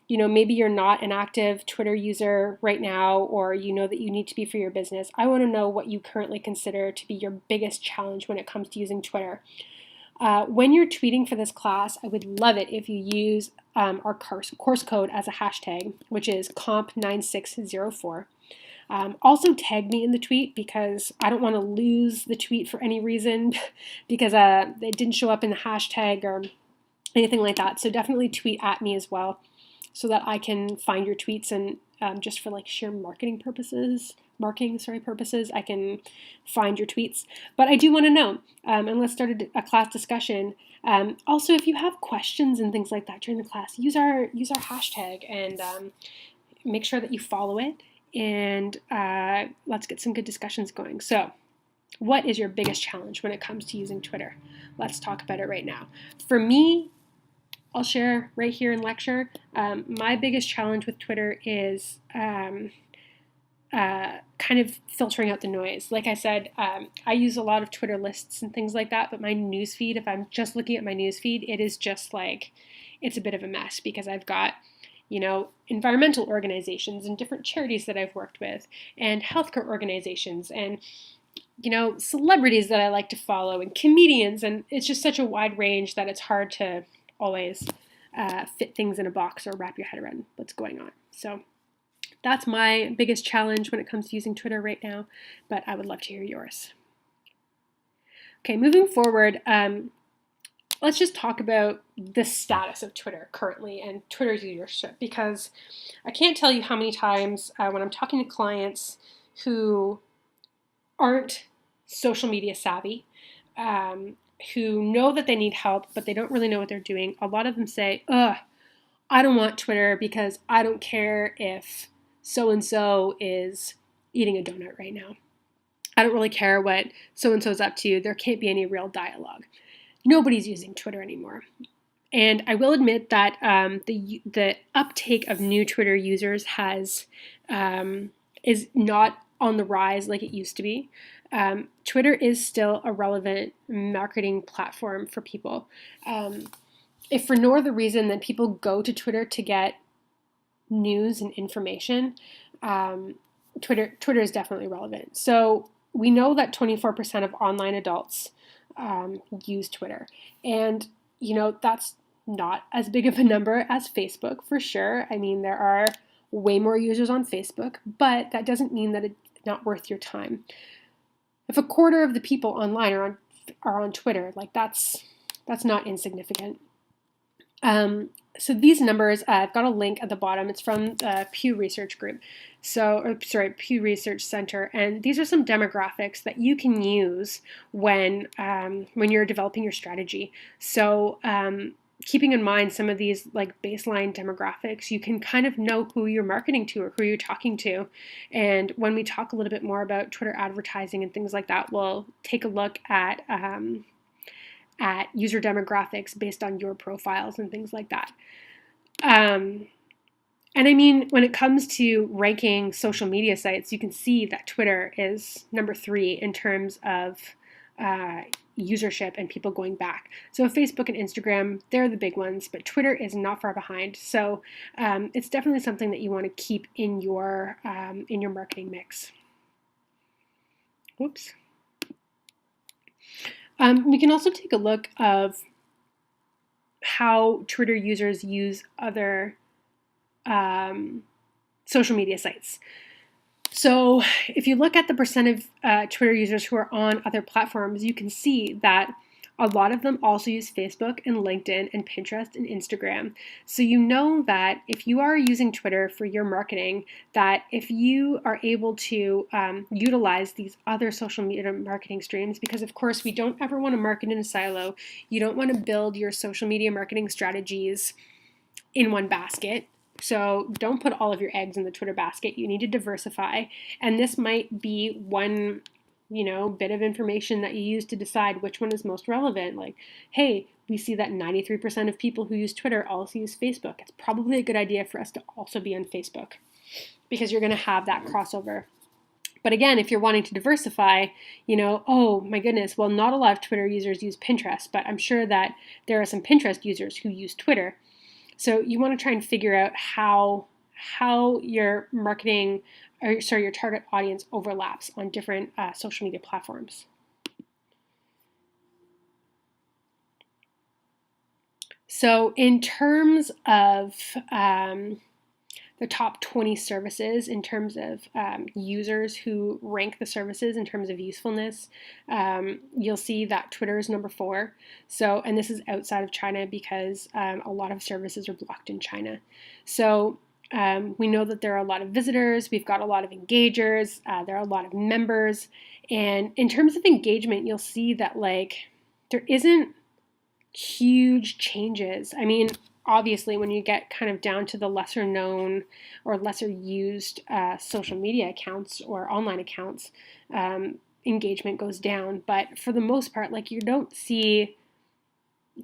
maybe you're not an active Twitter user right now, or you know that you need to be for your business, I want to know what you currently consider to be your biggest challenge when it comes to using Twitter. When you're tweeting for this class, I would love it if you use our course code as a hashtag, which is comp9604. Also tag me in the tweet, because I don't want to lose the tweet for any reason because it didn't show up in the hashtag or anything like that. So definitely tweet at me as well, so that I can find your tweets, and just for like sheer marketing purposes, I can find your tweets. But I do want to know, and let's start a class discussion. Also, if you have questions and things like that during the class, use our hashtag, and make sure that you follow it, and let's get some good discussions going. So what is your biggest challenge when it comes to using Twitter? Let's talk about it right now. For me, I'll share right here in lecture. My biggest challenge with Twitter is kind of filtering out the noise. Like I said, I use a lot of Twitter lists and things like that, but my newsfeed, if I'm just looking at my newsfeed, it is just like, it's a bit of a mess, because I've got environmental organizations and different charities that I've worked with, and healthcare organizations, and celebrities that I like to follow, and comedians, and it's just such a wide range that it's hard to always fit things in a box or wrap your head around what's going on. So that's my biggest challenge when it comes to using Twitter right now, but I would love to hear yours. Okay, moving forward, let's just talk about the status of Twitter currently and Twitter's usership, because I can't tell you how many times when I'm talking to clients who aren't social media savvy, who know that they need help, but they don't really know what they're doing, a lot of them say, I don't want Twitter because I don't care if so-and-so is eating a donut right now. I don't really care what so-and-so's up to. There can't be any real dialogue. Nobody's using Twitter anymore. And I will admit that the uptake of new Twitter users is not on the rise like it used to be. Twitter is still a relevant marketing platform for people. If for no other reason than people go to Twitter to get news and information, Twitter is definitely relevant. So we know that 24% of online adults use Twitter. And, that's not as big of a number as Facebook, for sure. I mean, there are way more users on Facebook, but that doesn't mean that it's not worth your time. If a quarter of the people online are on Twitter, like that's not insignificant. So these numbers, I've got a link at the bottom. It's from the Pew Research Group. Pew Research Center, and these are some demographics that you can use when you're developing your strategy. So keeping in mind some of these like baseline demographics, you can kind of know who you're marketing to or who you're talking to. And when we talk a little bit more about Twitter advertising and things like that, we'll take a look at user demographics based on your profiles and things like that. And I mean, when it comes to ranking social media sites, you can see that Twitter is number 3 in terms of usership and people going back. So Facebook and Instagram, they're the big ones, but Twitter is not far behind. So it's definitely something that you want to keep in your marketing mix. Whoops. We can also take a look of how Twitter users use other social media sites. So if you look at the percent of Twitter users who are on other platforms, you can see that a lot of them also use Facebook and LinkedIn and Pinterest and Instagram. So you know that if you are using Twitter for your marketing, that if you are able to utilize these other social media marketing streams, because of course we don't ever want to market in a silo, you don't want to build your social media marketing strategies in one basket. So don't put all of your eggs in the Twitter basket. You need to diversify. And this might be one, bit of information that you use to decide which one is most relevant. Like, hey, we see that 93% of people who use Twitter also use Facebook. It's probably a good idea for us to also be on Facebook because you're going to have that crossover. But again, if you're wanting to diversify, oh my goodness, well, not a lot of Twitter users use Pinterest, but I'm sure that there are some Pinterest users who use Twitter. So you want to try and figure out how your marketing, your target audience overlaps on different social media platforms. So in terms of the top 20 services, in terms of users who rank the services in terms of usefulness, you'll see that Twitter is number 4. So, and this is outside of China because a lot of services are blocked in China. So we know that there are a lot of visitors, we've got a lot of engagers, there are a lot of members. And in terms of engagement, you'll see that there isn't huge changes. I mean, obviously, when you get kind of down to the lesser known or lesser used social media accounts or online accounts, engagement goes down. But for the most part, you don't see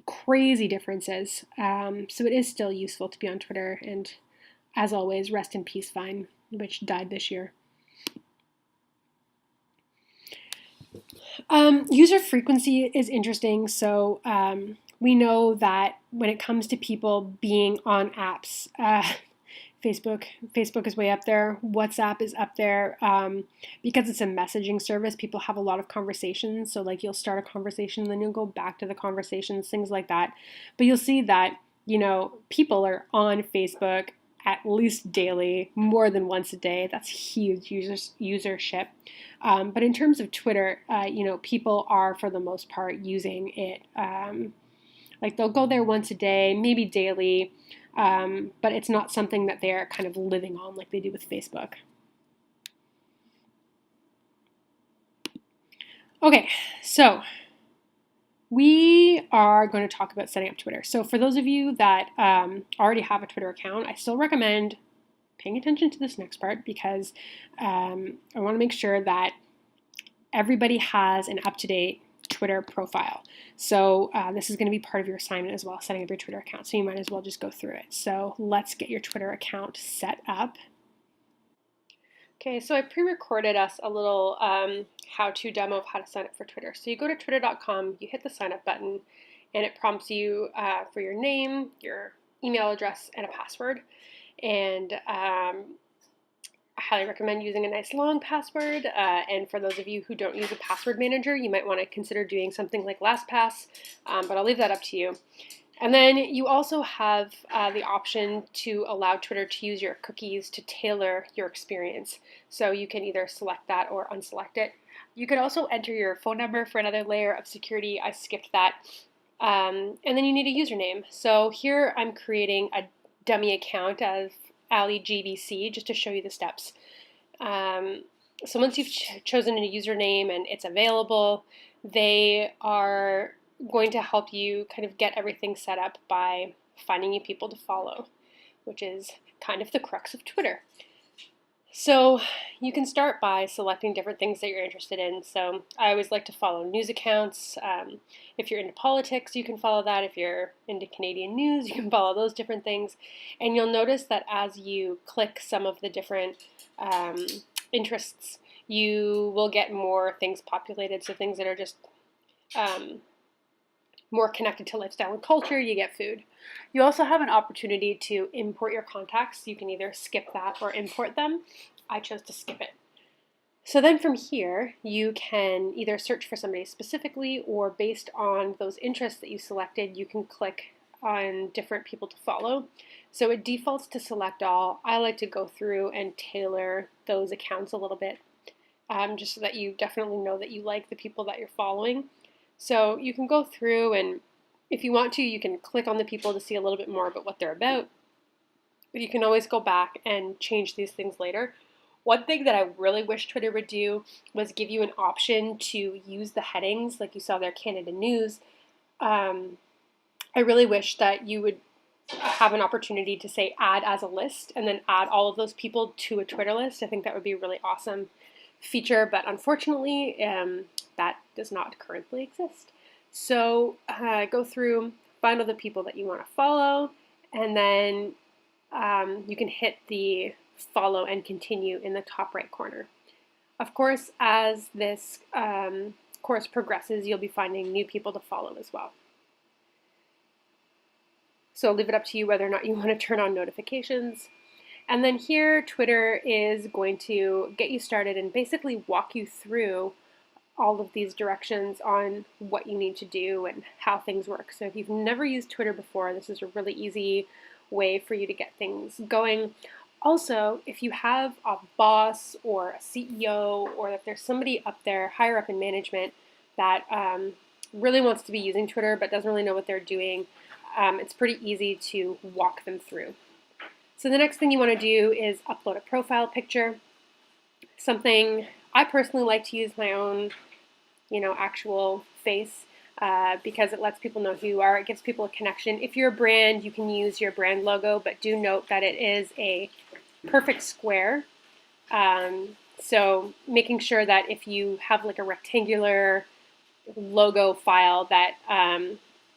crazy differences. So it is still useful to be on Twitter. And as always, rest in peace, Vine, which died this year. User frequency is interesting. So we know that when it comes to people being on apps, Facebook is way up there. WhatsApp is up there because it's a messaging service. People have a lot of conversations. So you'll start a conversation, then you'll go back to the conversations, things like that. But you'll see that people are on Facebook at least daily, more than once a day. That's huge usership. But in terms of Twitter, people are, for the most part, using it. They'll go there once a day, maybe daily, but it's not something that they're kind of living on like they do with Facebook. Okay, so we are going to talk about setting up Twitter. So for those of you that already have a Twitter account, I still recommend paying attention to this next part because I want to make sure that everybody has an up-to-date Twitter profile. So this is going to be part of your assignment as well, setting up your Twitter account. So you might as well just go through it. So let's get your Twitter account set up. Okay, so I pre-recorded us a little how-to demo of how to sign up for Twitter. So you go to twitter.com, you hit the sign up button, and it prompts you for your name, your email address, and a password. And I highly recommend using a nice long password. And for those of you who don't use a password manager, you might want to consider doing something like LastPass, but I'll leave that up to you. And then you also have the option to allow Twitter to use your cookies to tailor your experience. So you can either select that or unselect it. You could also enter your phone number for another layer of security. I skipped that. And then you need a username. So here I'm creating a dummy account as AliGBC just to show you the steps. So once you've chosen a username and it's available, they are going to help you kind of get everything set up by finding you people to follow, which is kind of the crux of Twitter. So you can start by selecting different things that you're interested in. So I always like to follow news accounts. If you're into politics, you can follow that. If you're into Canadian news, you can follow those different things. And you'll notice that as you click some of the different interests, you will get more things populated. So things that are just more connected to lifestyle and culture, you get food. You also have an opportunity to import your contacts. You can either skip that or import them. I chose to skip it. So then from here, you can either search for somebody specifically or based on those interests that you selected, you can click on different people to follow. So it defaults to select all. I like to go through and tailor those accounts a little bit, just so that you definitely know that you like the people that you're following. So you can go through, and if you want to, you can click on the people to see a little bit more about what they're about. But you can always go back and change these things later. One thing that I really wish Twitter would do was give you an option to use the headings, like you saw there, Canada News. I really wish that you would have an opportunity to say add as a list and then add all of those people to a Twitter list. I think that would be a really awesome feature, but unfortunately, that does not currently exist. So go through, find all the people that you want to follow, and then you can hit the follow and continue in the top right corner. Of course, as this course progresses, you'll be finding new people to follow as well. So I'll leave it up to you whether or not you want to turn on notifications. And then here, Twitter is going to get you started and basically walk you through all of these directions on what you need to do and how things work. So if you've never used Twitter before, this is a really easy way for you to get things going. Also, if you have a boss or a CEO, or if there's somebody up there, higher up in management, that really wants to be using Twitter but doesn't really know what they're doing, it's pretty easy to walk them through. So the next thing you want to do is upload a profile picture. Something I personally like to use my own, actual face because it lets people know who you are. It gives people a connection. If you're a brand, you can use your brand logo, but do note that it is a perfect square. So making sure that if you have like a rectangular logo file, that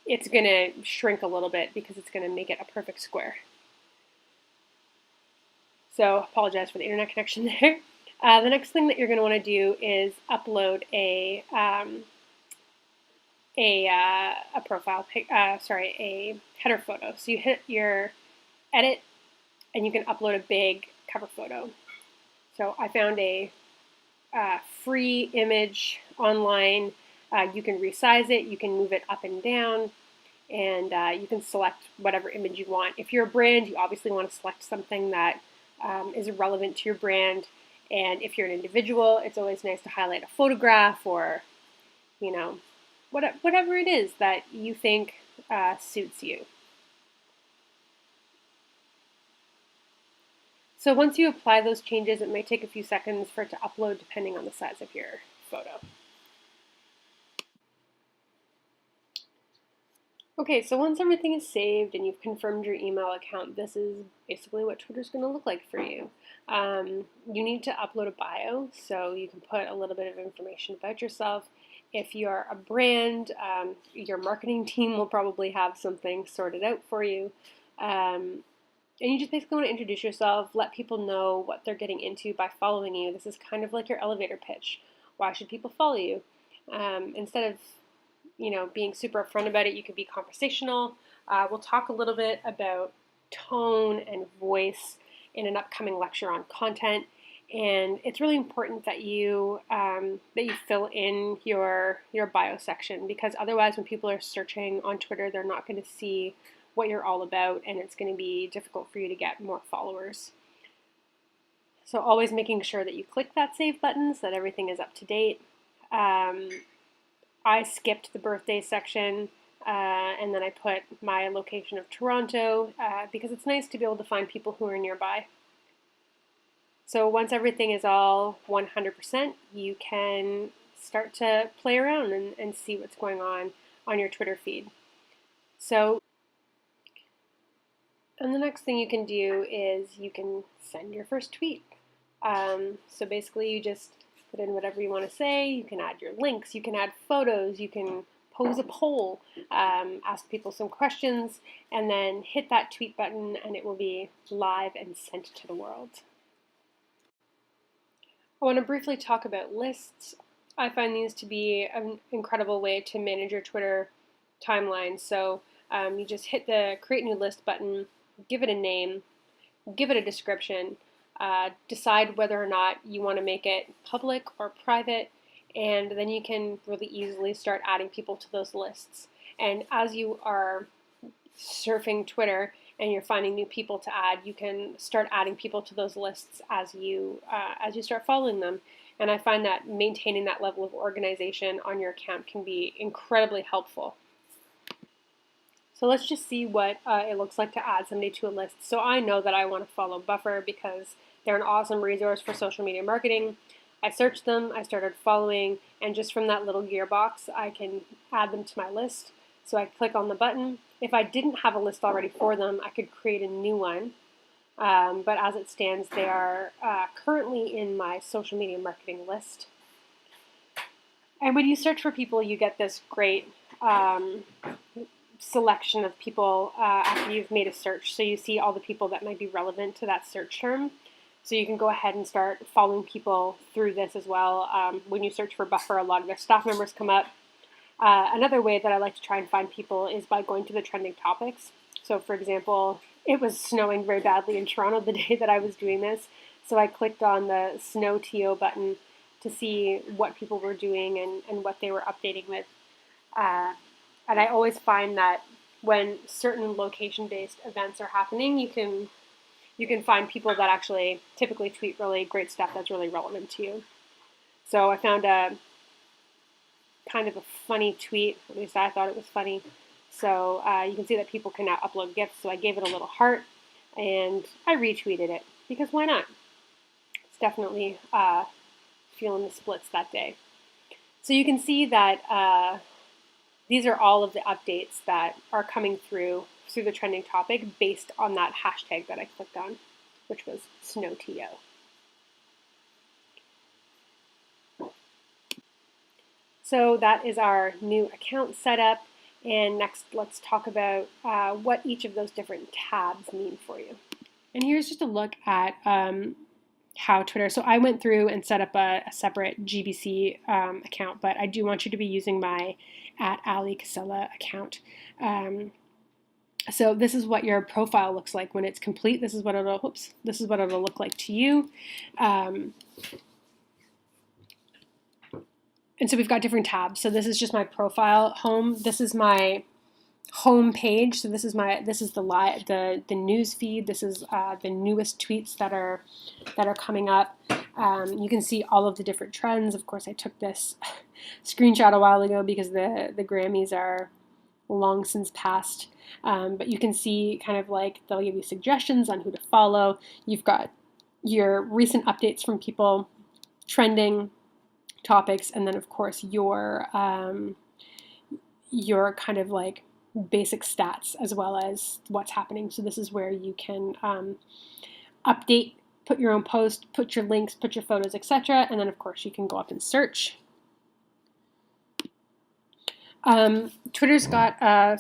it's going to shrink a little bit because it's going to make it a perfect square. So apologize for the internet connection there. The next thing that you're going to want to do is upload a header photo. So you hit your edit, and you can upload a big cover photo. So I found a free image online. You can resize it, you can move it up and down, and you can select whatever image you want. If you're a brand, you obviously want to select something that is relevant to your brand. And if you're an individual, it's always nice to highlight a photograph or, whatever it is that you think suits you. So once you apply those changes, it may take a few seconds for it to upload depending on the size of your photo. Okay, so once everything is saved and you've confirmed your email account, this is basically what Twitter's going to look like for you. You need to upload a bio, so you can put a little bit of information about yourself. If you're a brand, your marketing team will probably have something sorted out for you. And you just basically want to introduce yourself, let people know what they're getting into by following you. This is kind of like your elevator pitch. Why should people follow you? Instead of being super upfront about it, you could be conversational. We'll talk a little bit about tone and voice in an upcoming lecture on content. And it's really important that you fill in your bio section, because otherwise when people are searching on Twitter, they're not going to see what you're all about, and it's going to be difficult for you to get more followers. So always making sure that you click that save button so that everything is up to date. I skipped the birthday section, and then I put my location of Toronto because it's nice to be able to find people who are nearby. So once everything is all 100%, you can start to play around and see what's going on your Twitter feed. And the next thing you can do is you can send your first tweet. So basically you just put in whatever you want to say. You can add your links, you can add photos, you can pose a poll, ask people some questions, and then hit that tweet button and it will be live and sent to the world. I want to briefly talk about lists. I find these to be an incredible way to manage your Twitter timeline. So you just hit the create new list button, give it a name, give it a description, decide whether or not you want to make it public or private, and then you can really easily start adding people to those lists. And as you are surfing Twitter and you're finding new people to add, you can start adding people to those lists as you start following them. And I find that maintaining that level of organization on your account can be incredibly helpful. So let's just see what it looks like to add somebody to a list. So I know that I want to follow Buffer because they're an awesome resource for social media marketing. I searched them, I started following, and just from that little gearbox, I can add them to my list. So I click on the button. If I didn't have a list already for them, I could create a new one. But as it stands, they are currently in my social media marketing list. And when you search for people, you get this great selection of people after you've made a search. So you see all the people that might be relevant to that search term. So you can go ahead and start following people through this as well. When you search for Buffer, a lot of their staff members come up. Another way that I like to try and find people is by going to the trending topics. So for example, it was snowing very badly in Toronto the day that I was doing this. So I clicked on the Snow TO button to see what people were doing and what they were updating with. And I always find that when certain location-based events are happening, you can find people that actually typically tweet really great stuff that's really relevant to you. So I found a kind of a funny tweet, at least I thought it was funny. So you can see that people can now upload GIFs, so I gave it a little heart, and I retweeted it, because why not? It's definitely feeling the splits that day. So you can see that these are all of the updates that are coming through the trending topic based on that hashtag that I clicked on, which was SnowTO. So that is our new account setup. And next, let's talk about what each of those different tabs mean for you. And here's just a look at how Twitter, so I went through and set up a separate GBC account, but I do want you to be using my @AliCasella account. So this is what your profile looks like when it's complete. This is what it'll look like to you. And so we've got different tabs. So this is just my profile home. This is my home page. So this is the news feed. This is the newest tweets that are coming up. You can see all of the different trends. Of course, I took this screenshot a while ago because the Grammys are long since past. But you can see kind of like they'll give you suggestions on who to follow. You've got your recent updates from people, trending topics, and then of course your kind of like basic stats as well as what's happening. So this is where you can update, put your own post, put your links, put your photos, etc. And then of course you can go up and search. Twitter's got a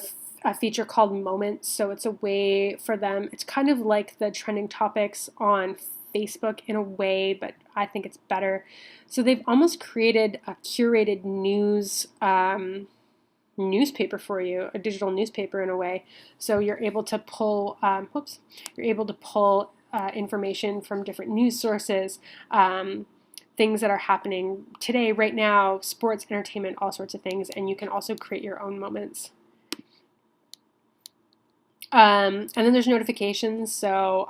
feature called Moments, so it's a way for them, it's kind of like the trending topics on Facebook in a way, but I think it's better. So they've almost created a curated news newspaper for you, a digital newspaper in a way. So you're able to pull, information from different news sources, things that are happening today, right now, sports, entertainment, all sorts of things, and you can also create your own moments. And then there's notifications. So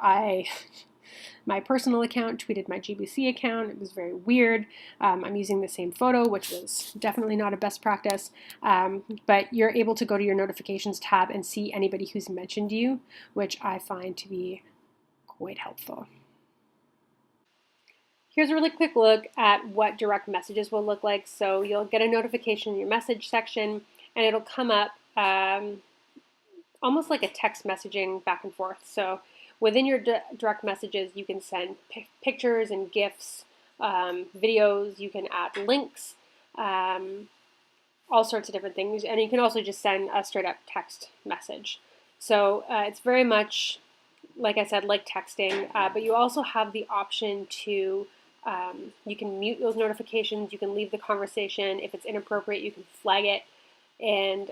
my personal account tweeted my GBC account. It was very weird. I'm using the same photo, which was definitely not a best practice. But you're able to go to your notifications tab and see anybody who's mentioned you, which I find to be quite helpful. Here's a really quick look at what direct messages will look like. So you'll get a notification in your message section, and it'll come up almost like a text messaging back and forth. So within your direct messages, you can send pictures and GIFs, videos, you can add links, all sorts of different things. And you can also just send a straight up text message. So it's very much, like I said, like texting, but you also have the option to, you can mute those notifications, you can leave the conversation. If it's inappropriate, you can flag it. And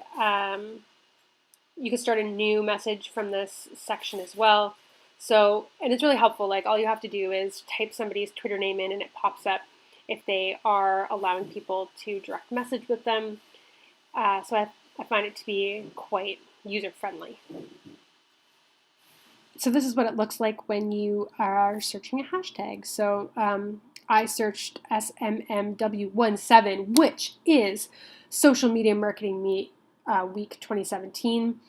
you can start a new message from this section as well. So, and it's really helpful. Like all you have to do is type somebody's Twitter name in and it pops up if they are allowing people to direct message with them. So I find it to be quite user-friendly. So this is what it looks like when you are searching a hashtag. So I searched SMMW17, which is Social Media Marketing Meet Week 2017.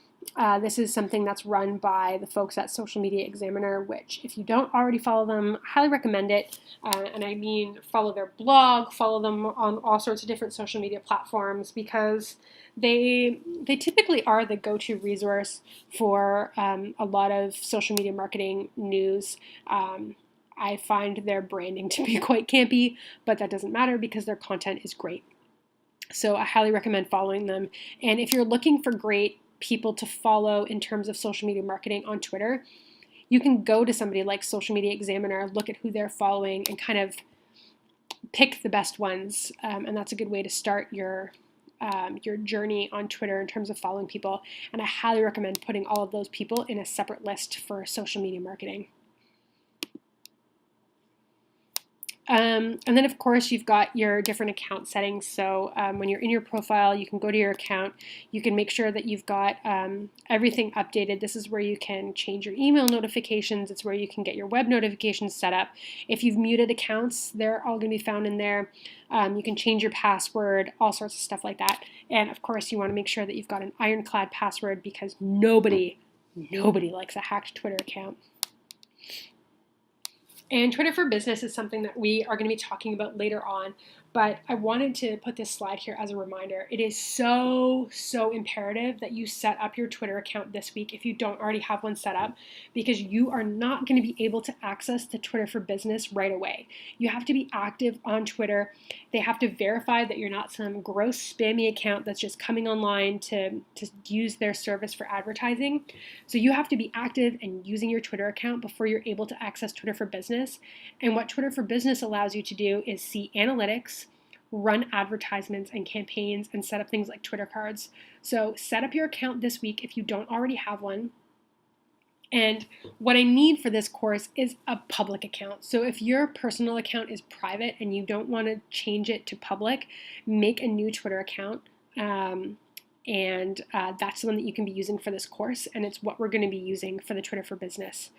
This is something that's run by the folks at Social Media Examiner, which if you don't already follow them, I highly recommend it. And I mean follow their blog, follow them on all sorts of different social media platforms, because they typically are the go-to resource for a lot of social media marketing news. I find their branding to be quite campy, but that doesn't matter because their content is great. So I highly recommend following them. And if you're looking for great people to follow in terms of social media marketing on Twitter, you can go to somebody like Social Media Examiner, look at who they're following, and kind of pick the best ones. And that's a good way to start your journey on Twitter in terms of following people. And I highly recommend putting all of those people in a separate list for social media marketing. And then, of course, you've got your different account settings. So when you're in your profile, you can go to your account. You can make sure that you've got everything updated. This is where you can change your email notifications. It's where you can get your web notifications set up. If you've muted accounts, they're all going to be found in there. You can change your password, all sorts of stuff like that. And, of course, you want to make sure that you've got an ironclad password, because nobody likes a hacked Twitter account. And Twitter for Business is something that we are going to be talking about later on, but I wanted to put this slide here as a reminder. It is so imperative that you set up your Twitter account this week if you don't already have one set up, because you are not going to be able to access the Twitter for Business right away. You have to be active on Twitter. They have to verify that you're not some gross spammy account that's just coming online to use their service for advertising. So you have to be active and using your Twitter account before you're able to access Twitter for Business. And what Twitter for Business allows you to do is see analytics, run advertisements and campaigns, and set up things like Twitter cards. So set up your account this week if you don't already have one. And what I need for this course is a public account. So if your personal account is private and you don't want to change it to public, make a new Twitter account. And that's the one that you can be using for this course, and it's what we're going to be using for the Twitter for Business.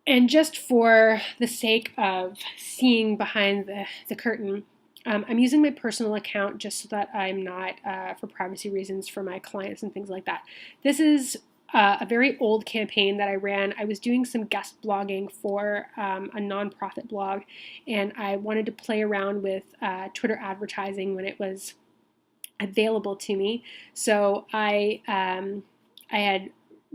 And just for the sake of seeing behind the curtain, I'm using my personal account just so that I'm not, for privacy reasons for my clients and things like that. This is a very old campaign that I ran. I was doing some guest blogging for a nonprofit blog, and I wanted to play around with Twitter advertising when it was available to me. So I had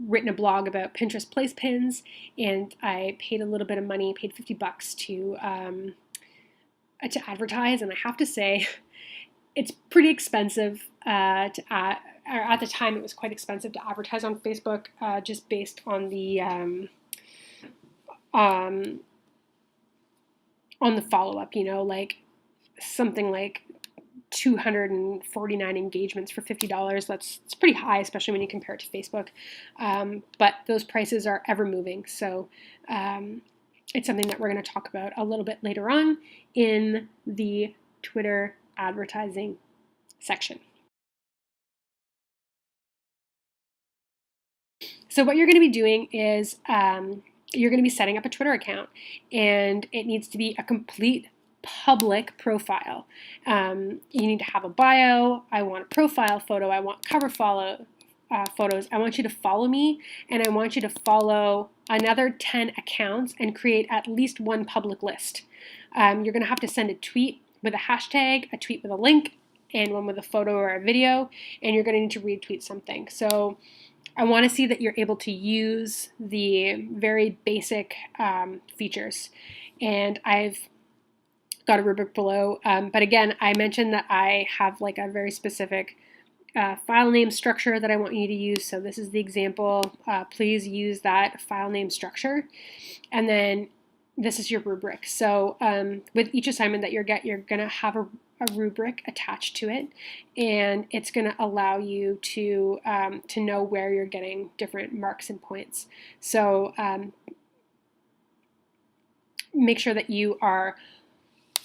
written a blog about Pinterest place pins, and I paid a little bit of money, paid $50 to advertise. And I have to say, it's pretty expensive or at the time it was quite expensive to advertise on Facebook, just based on the follow-up, like something like 249 engagements for $50. It's pretty high, especially when you compare it to Facebook. But those prices are ever moving. So it's something that we're going to talk about a little bit later on in the Twitter advertising section. So what you're going to be doing is you're going to be setting up a Twitter account, and it needs to be a complete public profile. You need to have a bio. I want a profile photo. I want cover photos. I want you to follow me, and I want you to follow another 10 accounts and create at least one public list. You're going to have to send a tweet with a hashtag, a tweet with a link, and one with a photo or a video, and you're going to need to retweet something. So I want to see that you're able to use the very basic features. And I've got a rubric below. But again, I mentioned that I have like a very specific file name structure that I want you to use. So this is the example. Please use that file name structure. And then this is your rubric. So with each assignment that you're going to have a rubric attached to it, and it's going to allow you to know where you're getting different marks and points. So make sure that you are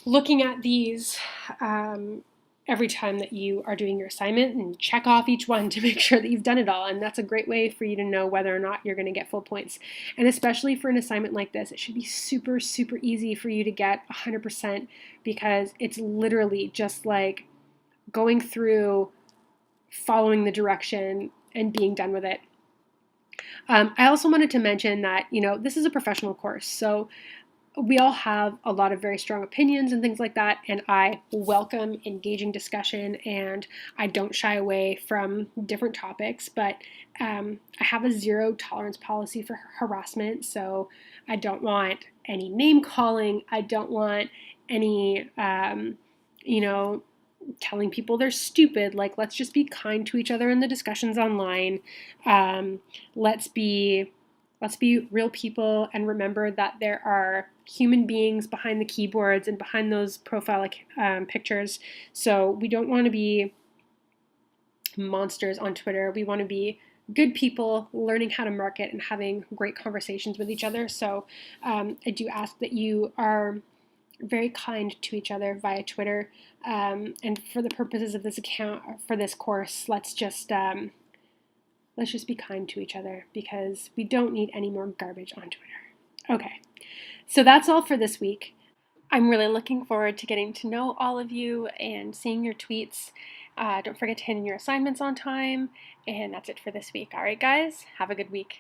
looking at these and every time that you are doing your assignment and check off each one to make sure that you've done it all. And that's a great way for you to know whether or not you're going to get full points. And especially for an assignment like this, it should be super, super easy for you to get 100% because it's literally just like going through, following the direction, and being done with it. I also wanted to mention that, this is a professional course, so we all have a lot of very strong opinions and things like that, and I welcome engaging discussion, and I don't shy away from different topics, but I have a zero tolerance policy for harassment, so I don't want any name calling, I don't want any, telling people they're stupid. Like, let's just be kind to each other in the discussions online. Let's be real people and remember that there are human beings behind the keyboards and behind those profile pictures. So we don't want to be monsters on Twitter. We want to be good people learning how to market and having great conversations with each other. So I do ask that you are very kind to each other via Twitter. And for the purposes of this account, for this course, let's just be kind to each other because we don't need any more garbage on Twitter. Okay, so that's all for this week. I'm really looking forward to getting to know all of you and seeing your tweets. Don't forget to hand in your assignments on time. And that's it for this week. All right, guys, have a good week.